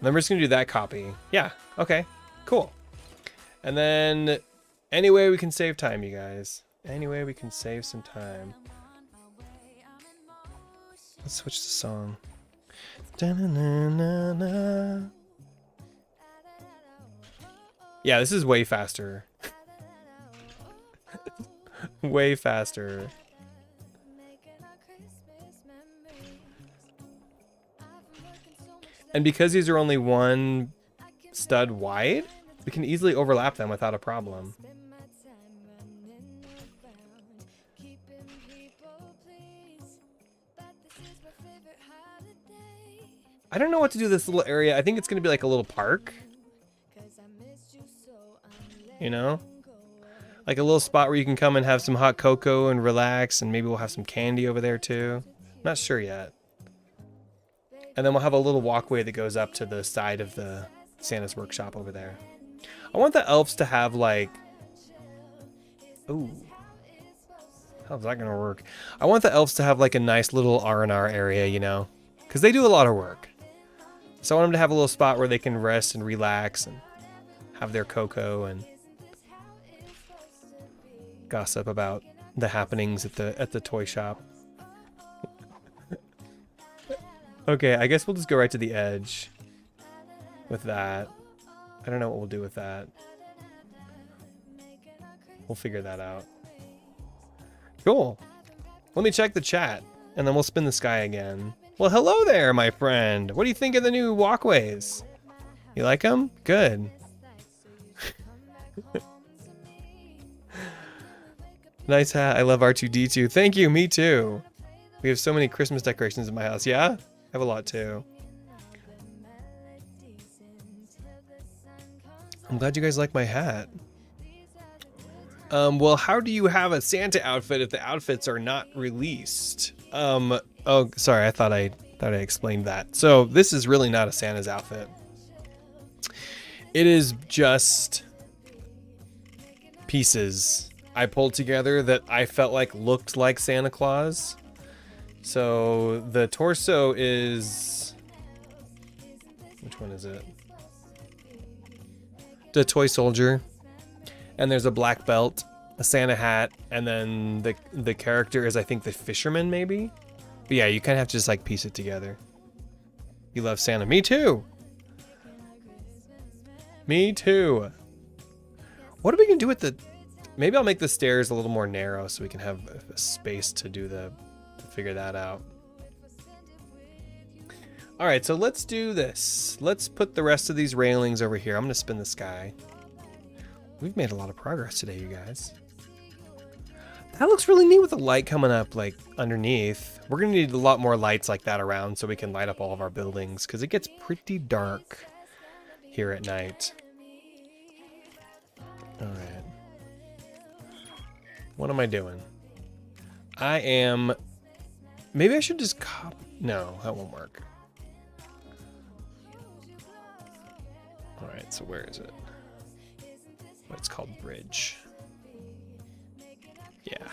then we're just gonna do that copy. Yeah, okay, cool. And then any way we can save time, you guys. Any way we can save some time. Let's switch the song. Da-na-na-na-na. Yeah, this is way faster. Way faster. And because these are only 1 stud wide, we can easily overlap them without a problem. I don't know what to do with this little area. I think it's going to be like a little park. You know? Like a little spot where you can come and have some hot cocoa and relax, and maybe we'll have some candy over there too. Not sure yet. And then we'll have a little walkway that goes up to the side of the Santa's workshop over there. I want the elves to have like... Ooh. How's that gonna work? I want the elves to have like a nice little R&R area, you know? Because they do a lot of work. So I want them to have a little spot where they can rest and relax and have their cocoa and gossip about the happenings at the toy shop. Okay, I guess we'll just go right to the edge with that. I don't know what we'll do with that. We'll figure that out. Cool. Let me check the chat, and then we'll spin the sky again. Well, hello there, my friend. What do you think of the new walkways? You like them? Good. Nice hat. I love R2-D2. Thank you. Me too. We have so many Christmas decorations in my house. Yeah? I have a lot too. I'm glad you guys like my hat. Well, how do you have a Santa outfit if the outfits are not released? Oh, sorry. I thought I explained that. So this is really not a Santa's outfit. It is just pieces I pulled together that I felt like looked like Santa Claus. So the torso is... Which one is it? The toy soldier. And there's a black belt, a Santa hat, and then the character is, I think, the fisherman, maybe? But yeah, you kind of have to just, like, piece it together. You love Santa. Me too! Me too! What are we going to do with the... Maybe I'll make the stairs a little more narrow so we can have a space to do to figure that out. Alright, so let's do this. Let's put the rest of these railings over here. I'm going to spin the sky. We've made a lot of progress today, you guys. That looks really neat with the light coming up, like, underneath. We're going to need a lot more lights like that around so we can light up all of our buildings, because it gets pretty dark here at night. Alright. What am I doing? I am... Maybe I should just copy... No, that won't work. Alright, so where is it? What's called bridge. Yeah.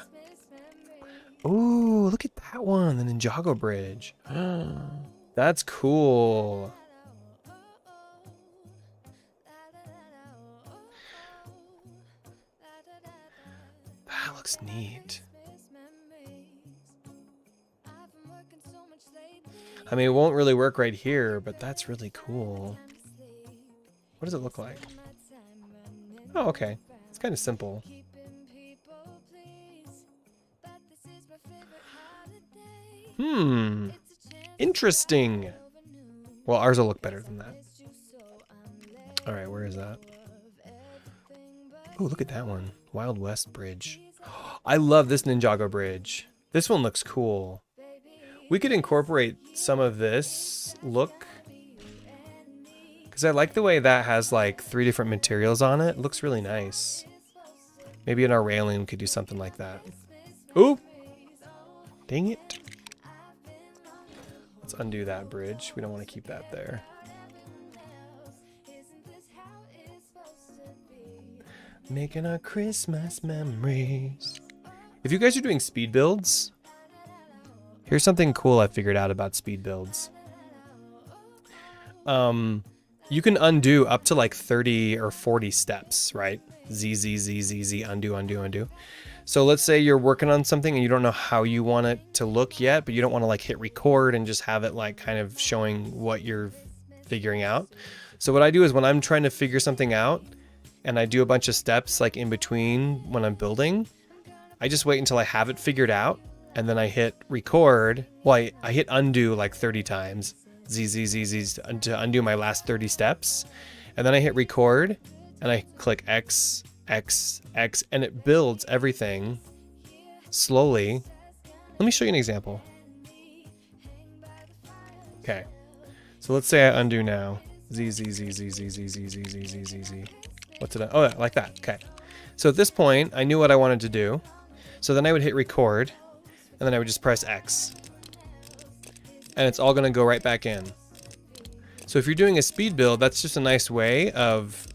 Ooh, look at that one, the Ninjago bridge. That's cool. That looks neat. I mean, it won't really work right here, but that's really cool. What does it look like? Oh, okay. It's kind of simple. Interesting. Well, ours will look better than that. All right, where is that? Oh, look at that one. Wild West Bridge. I love this Ninjago bridge. This one looks cool. We could incorporate some of this look, because I like the way that has like 3 different materials on it. It looks really nice. Maybe in our railing we could do something like that. Ooh! Dang it. Let's undo that bridge. We don't want to keep that there. Making our Christmas memories. If you guys are doing speed builds, here's something cool I figured out about speed builds. You can undo up to like 30 or 40 steps, right? Z, Z, Z, Z, Z, undo, undo, undo. So let's say you're working on something and you don't know how you want it to look yet, but you don't want to like hit record and just have it like kind of showing what you're figuring out. So what I do is when I'm trying to figure something out and I do a bunch of steps like in between when I'm building, I just wait until I have it figured out and then I hit record. Well, I hit undo like 30 times. Z, Z, Z, Z to undo my last 30 steps. And then I hit record and I click X, X, X, and it builds everything slowly. Let me show you an example. Okay. So let's say I undo now. Z, Z, Z, Z, Z, Z, Z, Z, Z, Z, Z, Z. What's it? Oh, like that. Okay. So at this point, I knew what I wanted to do. So then I would hit record and then I would just press X. And it's all going to go right back in. So if you're doing a speed build, that's just a nice way of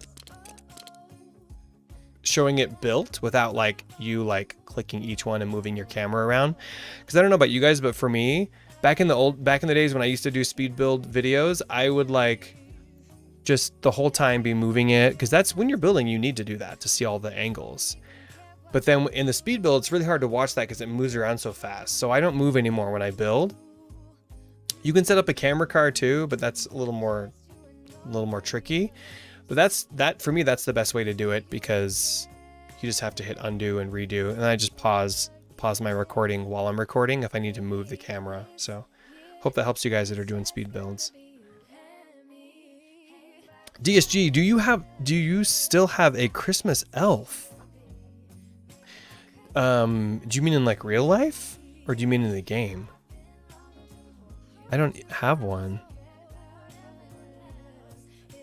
showing it built without like you like clicking each one and moving your camera around. Because I don't know about you guys, but for me, back in the days when I used to do speed build videos, I would like just the whole time be moving it, because that's when you're building, you need to do that to see all the angles. But then in the speed build, it's really hard to watch that because it moves around so fast. So I don't move anymore when I build. You can set up a camera car too, but that's a little more tricky. But that for me, that's the best way to do it, because you just have to hit undo and redo, and I just pause my recording while I'm recording if I need to move the camera. So hope that helps you guys that are doing speed builds. DSG, do you still have a Christmas elf? Do you mean in like real life, or do you mean in the game? I don't have one.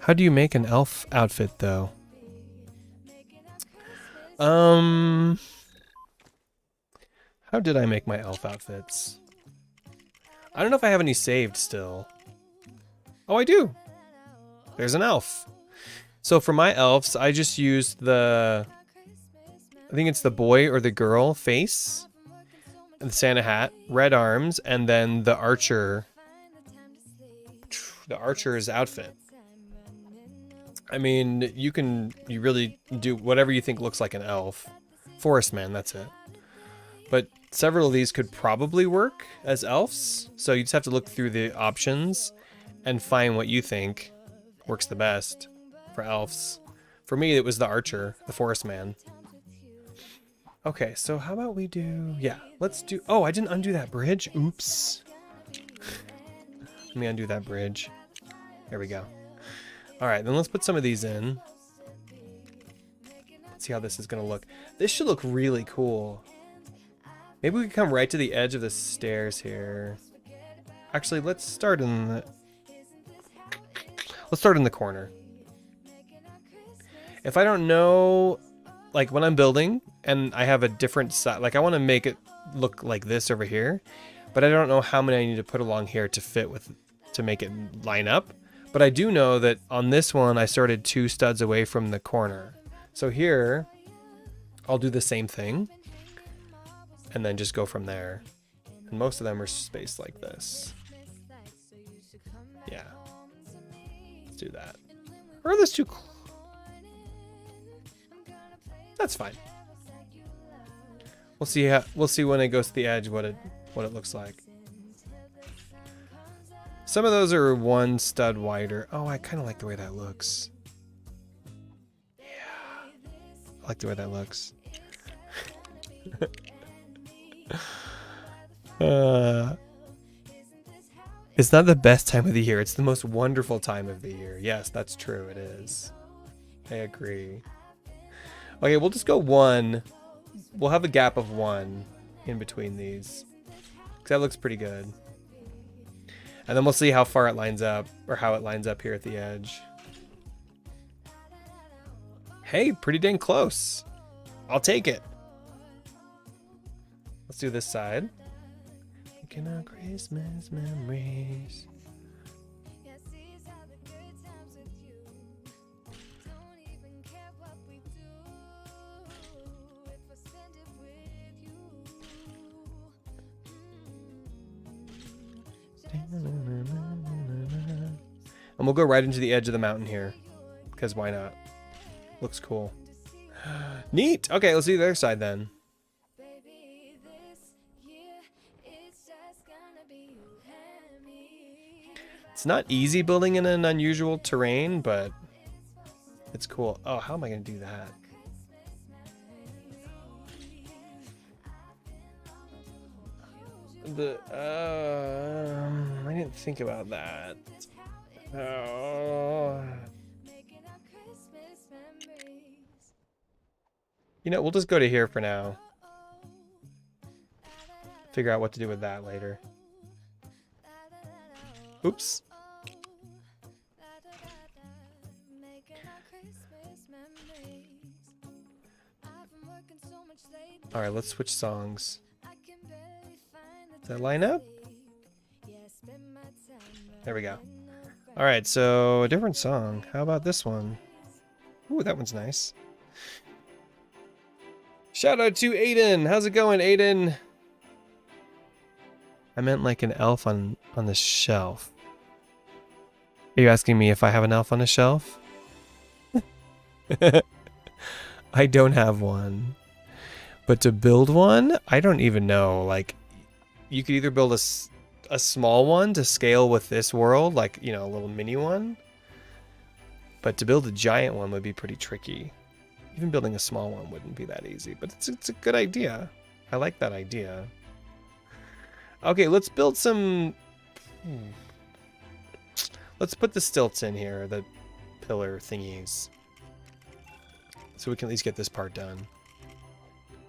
How do you make an elf outfit though? How did I make my elf outfits? I don't know if I have any saved still. Oh, I do. There's an elf. So for my elves, I just used I think it's the boy or the girl face, and the Santa hat, red arms, and then the archer's outfit. I mean, you really do whatever you think looks like an elf. Forest man, that's it. But several of these could probably work as elves, so you just have to look through the options and find what you think works the best for elves. For me, it was the archer, the forest man. Okay, so how about we do... Yeah, let's do... Oh, I didn't undo that bridge. Oops. Let me undo that bridge. There we go. All right, then let's put some of these in. Let's see how this is going to look. This should look really cool. Maybe we can come right to the edge of the stairs here. Actually, let's start in the corner. If I don't know like when I'm building and I have a different side, like I want to make it look like this over here, but I don't know how many I need to put along here to fit with, to make it line up. But I do know that on this one, I started 2 studs away from the corner. So here, I'll do the same thing and then just go from there. And most of them are spaced like this. Yeah. Let's do that. Or are those too... That's fine. We'll see when it goes to the edge what it looks like. Some of those are 1 stud wider. Oh, I kind of like the way that looks. Yeah. I like the way that looks. It's not the best time of the year. It's the most wonderful time of the year. Yes, that's true. It is. I agree. Okay, we'll just go 1. We'll have a gap of 1 in between these. 'Cause that looks pretty good. And then we'll see how far it lines up, or how it lines up here at the edge. Hey, pretty dang close. I'll take it. Let's do this side. Making our Christmas memories. And we'll go right into the edge of the mountain here, because why not? Looks cool. Neat. Okay, let's do the other side then. It's not easy building in an unusual terrain, but it's cool. Oh, how am I going to do that? I didn't think about that. Oh. You know, we'll just go to here for now. Figure out what to do with that later. Oops. All right, let's switch songs. Does that line up? There we go. All right, so a different song. How about this one? Ooh, that one's nice. Shout out to Aiden. How's it going, Aiden? I meant like an elf on the shelf. Are you asking me if I have an elf on the shelf? I don't have one. But to build one, I don't even know. Like, you could either build a small one to scale with this world, like, you know, a little mini one. But to build a giant one would be pretty tricky. Even building a small one wouldn't be that easy. But it's a good idea. I like that idea. Okay, let's build some... Let's put the stilts in here, the pillar thingies. So we can at least get this part done.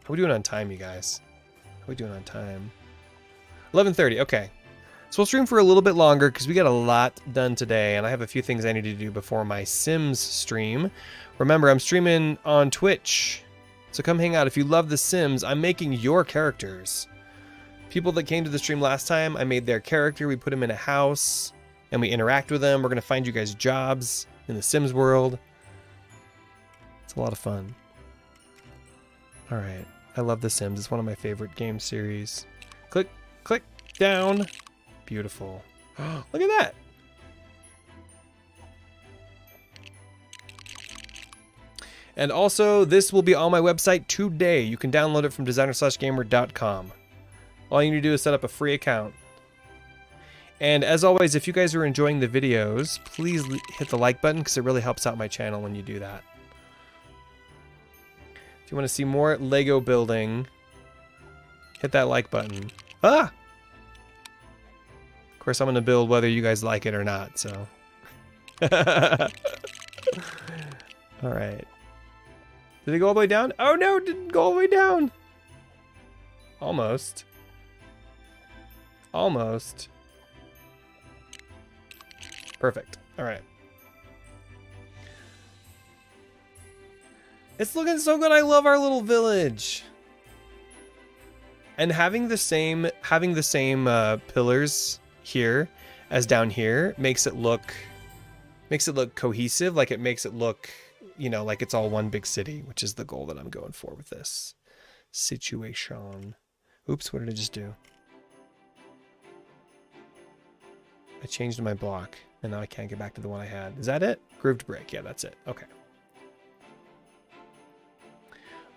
How are we doing on time, you guys? How are we doing on time? 11:30, okay. So we'll stream for a little bit longer because we got a lot done today, and I have a few things I need to do before my Sims stream. Remember, I'm streaming on Twitch, so come hang out. If you love The Sims, I'm making your characters. People that came to the stream last time, I made their character. We put them in a house, and we interact with them. We're going to find you guys jobs in the Sims world. It's a lot of fun. All right. I love The Sims. It's one of my favorite game series. Click, click, down. Beautiful. Look at that. And also, this will be on my website today. You can download it from designer/gamer.com. All you need to do is set up a free account. And as always, if you guys are enjoying the videos, please hit the like button because it really helps out my channel when you do that. If you want to see more Lego building, hit that like button. Ah! Of course, I'm going to build whether you guys like it or not, so. Alright. Did it go all the way down? Oh no, it didn't go all the way down! Almost. Almost. Perfect. Alright. It's looking so good. I love our little village. And having the same pillars here as down here makes it look cohesive. Like it makes it look, you know, like it's all one big city, which is the goal that I'm going for with this situation. Oops, what did I just do? I changed my block and now I can't get back to the one I had. Is that it? Grooved brick. Yeah, that's it. Okay.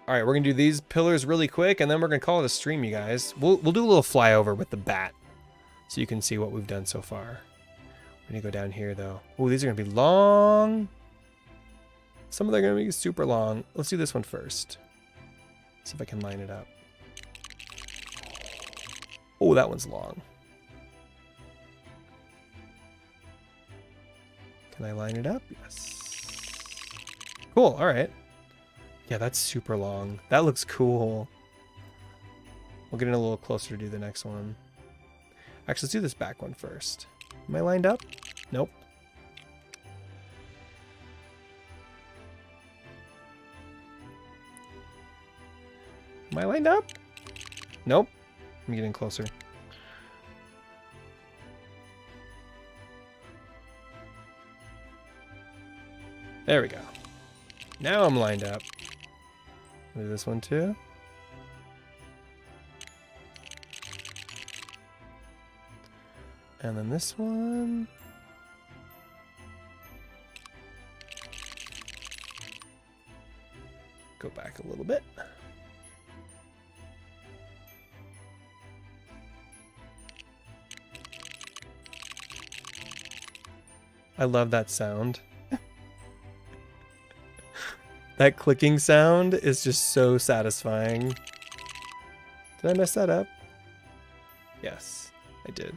All right, we're gonna do these pillars really quick, and then we're gonna call it a stream, you guys. We'll do a little flyover with the bat, so you can see what we've done so far. We're gonna go down here though. Oh, these are gonna be long. Some of them are gonna be super long. Let's do this one first. See if I can line it up. Oh, that one's long. Can I line it up? Yes. Cool. All right. Yeah, that's super long. That looks cool. We'll get in a little closer to do the next one. Actually, let's do this back one first. Am I lined up? Nope. Am I lined up? Nope. I'm getting closer. There we go. Now I'm lined up. Do this one too. And then this one. Go back a little bit. I love that sound. That clicking sound is just so satisfying. Did I mess that up? Yes, I did.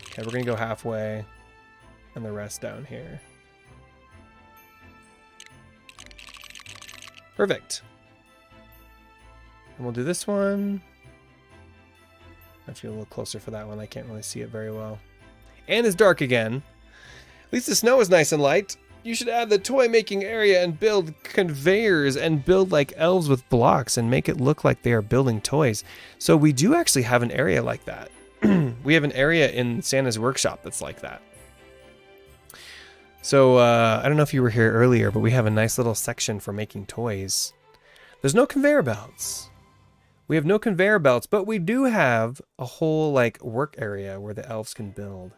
Okay, we're gonna go halfway and the rest down here. Perfect. And we'll do this one. I feel a little closer for that one. I can't really see it very well. And it's dark again. At least the snow is nice and light. You should add the toy making area and build conveyors and build like elves with blocks and make it look like they are building toys. So we do actually have an area like that. We have an area in Santa's workshop that's like that. So I don't know if you were here earlier, but we have a nice little section for making toys. There's no conveyor belts. We have no conveyor belts, but we do have a whole like work area where the elves can build.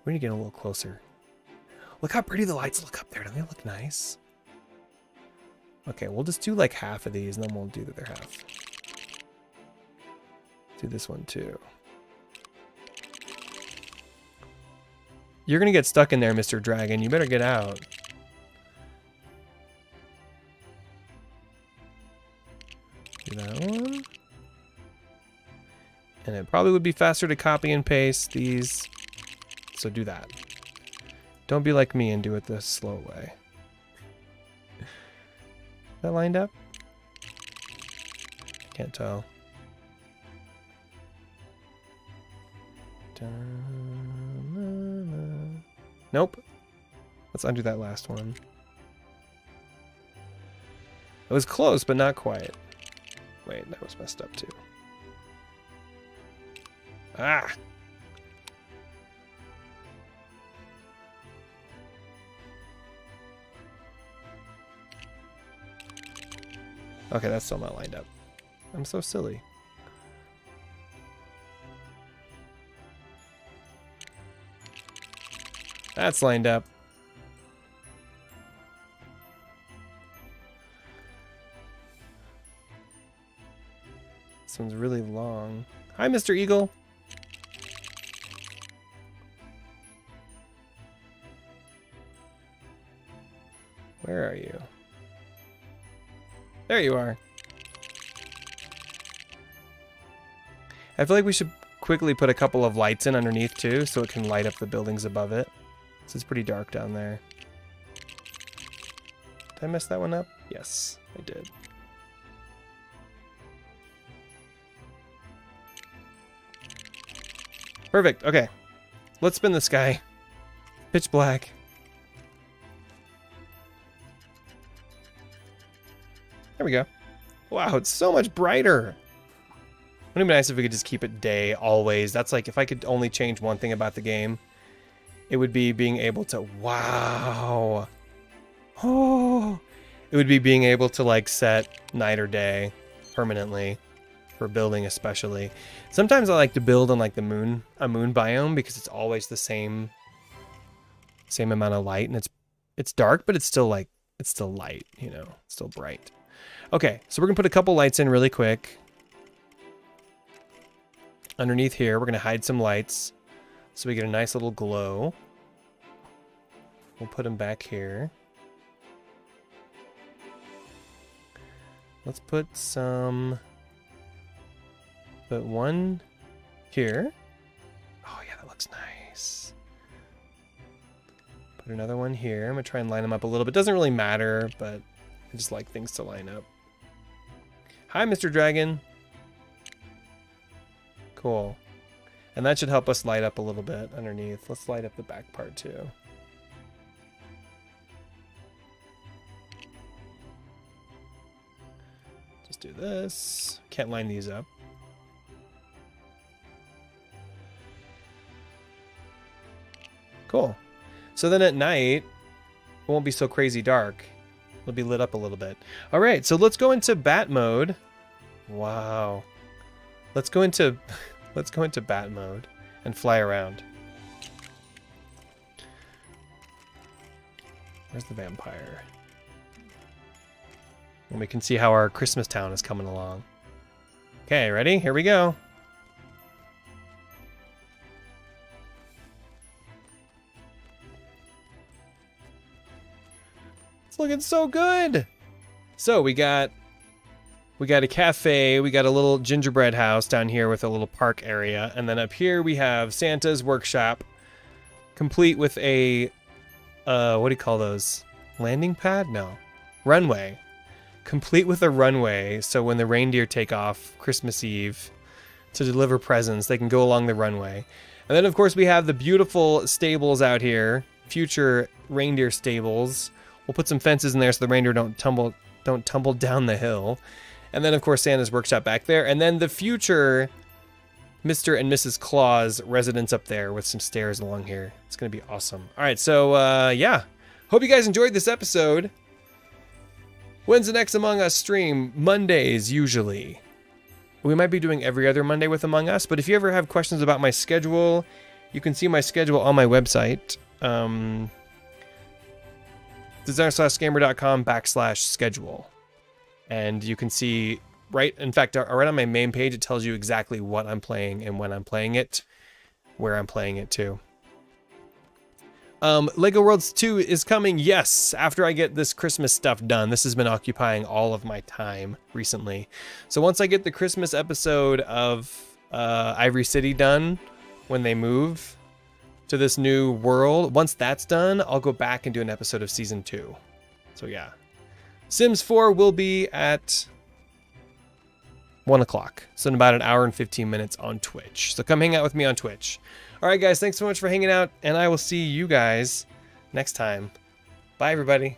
We're gonna get a little closer. Look how pretty the lights look up there. Don't they look nice? Okay, we'll just do like half of these and then we'll do the other half. Do this one too. You're gonna get stuck in there, Mr. Dragon. You better get out. Do that one. And it probably would be faster to copy and paste these. So do that. Don't be like me and do it the slow way. Is that lined up? Can't tell. Nope. Let's undo that last one. It was close, but not quite. Wait, that was messed up too. Ah! Okay, that's still not lined up. I'm so silly. That's lined up. This one's really long. Hi, Mr. Eagle. Where are you? There you are. I feel like we should quickly put a couple of lights in underneath too, so it can light up the buildings above it. So it's pretty dark down there. Did I mess that one up? Yes, I did. Perfect, okay. Let's spin this guy. Pitch black. There we go. Wow, it's so much brighter. Wouldn't it be nice if we could just keep it day always? That's like, if I could only change one thing about the game, it would be being able to, wow. Oh, it would be being able to like set night or day permanently for building especially. Sometimes I like to build on like the moon, a moon biome, because it's always the same amount of light, and it's dark, but it's still like, it's still light, you know, it's still bright. Okay, so we're gonna put a couple lights in really quick. Underneath here, we're gonna hide some lights so we get a nice little glow. We'll put them back here. Let's put one here. Oh yeah, that looks nice. Put another one here. I'm gonna try and line them up a little bit. Doesn't really matter, but I just like things to line up. Hi, Mr. Dragon. Cool. And that should help us light up a little bit underneath. Let's light up the back part too. Just do this. Can't line these up. Cool. So then at night, it won't be so crazy dark. It'll be lit up a little bit. All right, so let's go into bat mode. Wow. Let's go into bat mode and fly around. Where's the vampire? And we can see how our Christmas town is coming along. Okay, ready? Here we go. It's looking so good. So we got a cafe, we got a little gingerbread house down here with a little park area, and then up here we have Santa's workshop, complete with a, what do you call those? Landing pad? No. Runway. Complete with a runway, so when the reindeer take off Christmas Eve to deliver presents, they can go along the runway. And then of course we have the beautiful stables out here, future reindeer stables. We'll put some fences in there so the reindeer don't tumble down the hill. And then, of course, Santa's workshop back there. And then the future Mr. and Mrs. Claus residence up there with some stairs along here. It's going to be awesome. All right, so, yeah. Hope you guys enjoyed this episode. When's the next Among Us stream? Mondays, usually. We might be doing every other Monday with Among Us, but if you ever have questions about my schedule, you can see my schedule on my website. designer/gamer.com/schedule. And you can see in fact, right on my main page, it tells you exactly what I'm playing and when I'm playing it, where I'm playing it too. Lego Worlds 2 is coming, yes, after I get this Christmas stuff done. This has been occupying all of my time recently. So once I get the Christmas episode of Ivory City done, when they move to this new world, once that's done, I'll go back and do an episode of Season 2. So yeah. Sims 4 will be at 1 o'clock. So in about an hour and 15 minutes on Twitch. So come hang out with me on Twitch. All right, guys, thanks so much for hanging out, and I will see you guys next time. Bye, everybody.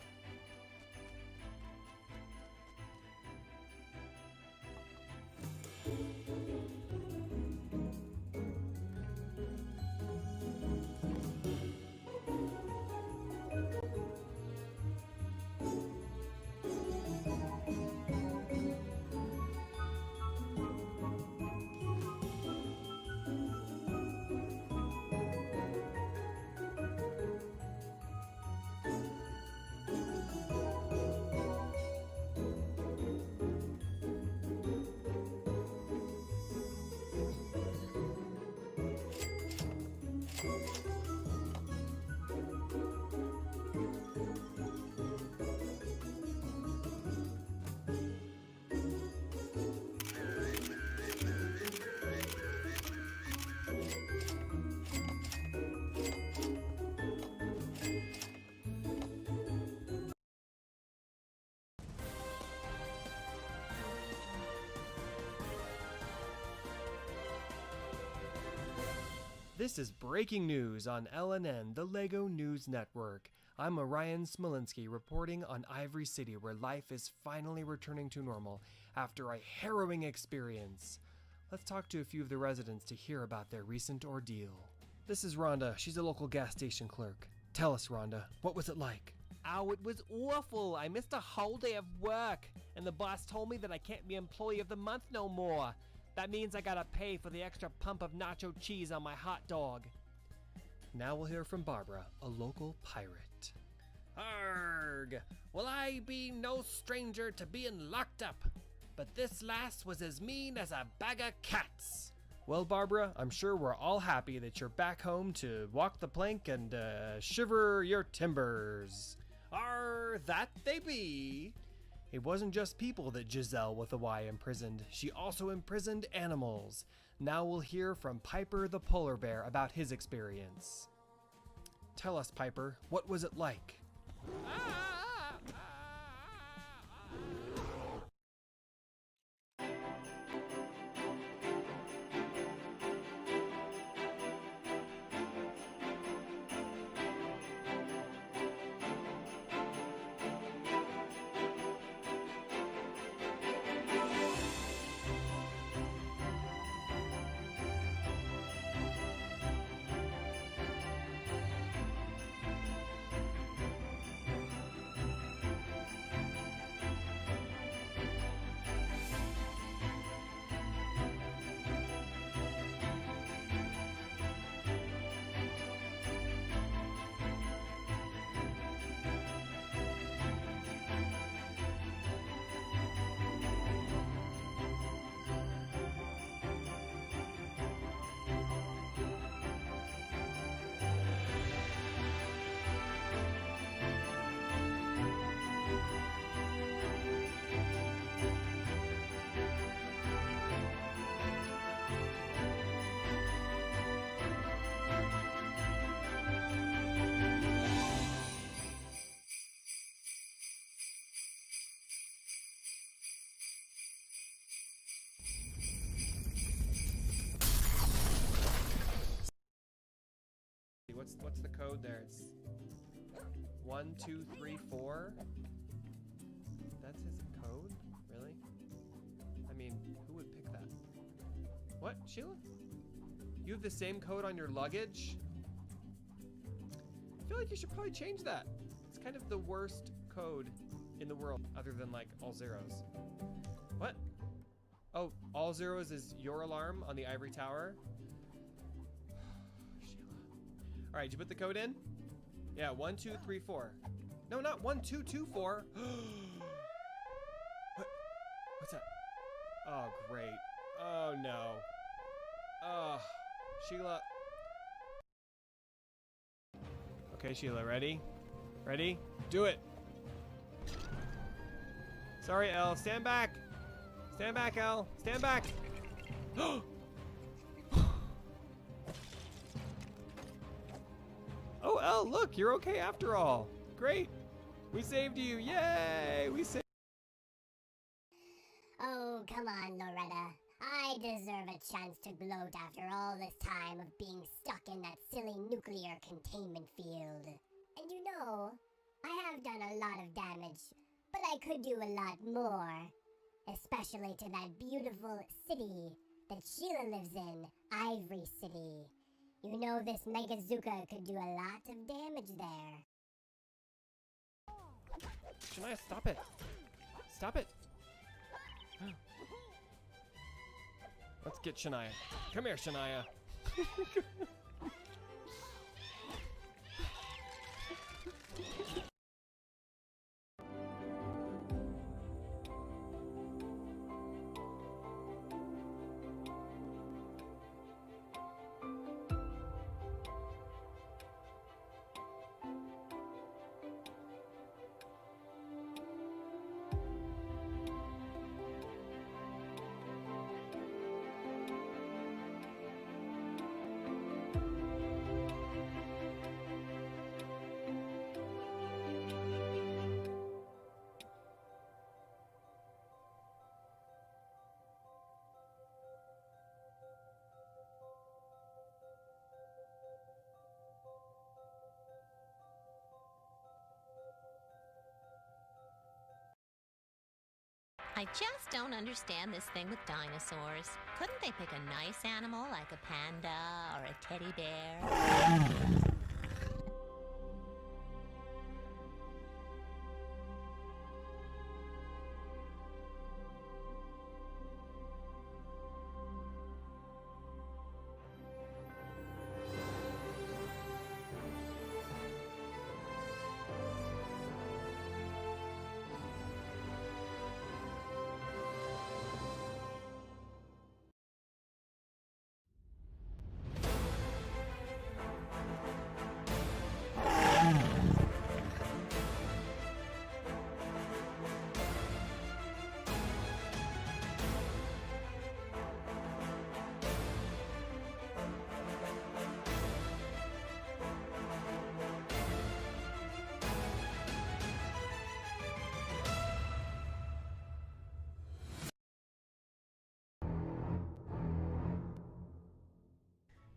This is breaking news on LNN, the LEGO News Network. I'm Orion Smolinski reporting on Ivory City, where life is finally returning to normal after a harrowing experience. Let's talk to a few of the residents to hear about their recent ordeal. This is Rhonda. She's a local gas station clerk. Tell us, Rhonda, what was it like? Oh, it was awful. I missed a whole day of work, and the boss told me that I can't be Employee of the Month no more. That means I gotta pay for the extra pump of nacho cheese on my hot dog. Now we'll hear from Barbara, a local pirate. Arrgh! Well, I be no stranger to being locked up, but this lass was as mean as a bag of cats. Well, Barbara, I'm sure we're all happy that you're back home to walk the plank and shiver your timbers. That they be. It wasn't just people that Giselle with a Y imprisoned. She also imprisoned animals. Now we'll hear from Piper the polar bear about his experience. Tell us, Piper, what was it like? What's the code there? It's 1, 2, 3, 4. That's his code? Really? I mean, who would pick that? What, Sheila? You have the same code on your luggage? I feel like you should probably change that. It's kind of the worst code in the world, other than like all zeros. What? Oh, all zeros is your alarm on the ivory tower? All right, did you put the code in? Yeah, 1, 2, 3, 4. No, not 1, 2, 2, 4. What's that? Oh, great. Oh, no. Oh, Sheila. Okay, Sheila, ready? Ready? Do it. Sorry, Elle. Stand back. Stand back, Elle. Stand back. Oh, Elle, look, you're okay after all. Great. We saved you. Yay! We saved. Oh, come on, Loretta. I deserve a chance to gloat after all this time of being stuck in that silly nuclear containment field. And you know, I have done a lot of damage, but I could do a lot more. Especially to that beautiful city that Sheila lives in, Ivory City. You know this Megazuka could do a lot of damage there. Shania, stop it. Stop it. Let's get Shania. Come here, Shania. I just don't understand this thing with dinosaurs. Couldn't they pick a nice animal like a panda or a teddy bear?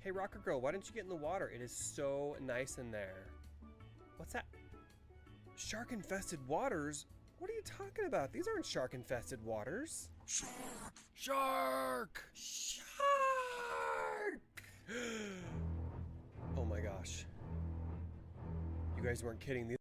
Hey, Rocker Girl, why don't you get in the water? It is so nice in there. What's that? Shark-infested waters? What are you talking about? These aren't shark-infested waters. Shark! Shark! Shark! Oh my gosh. You guys weren't kidding.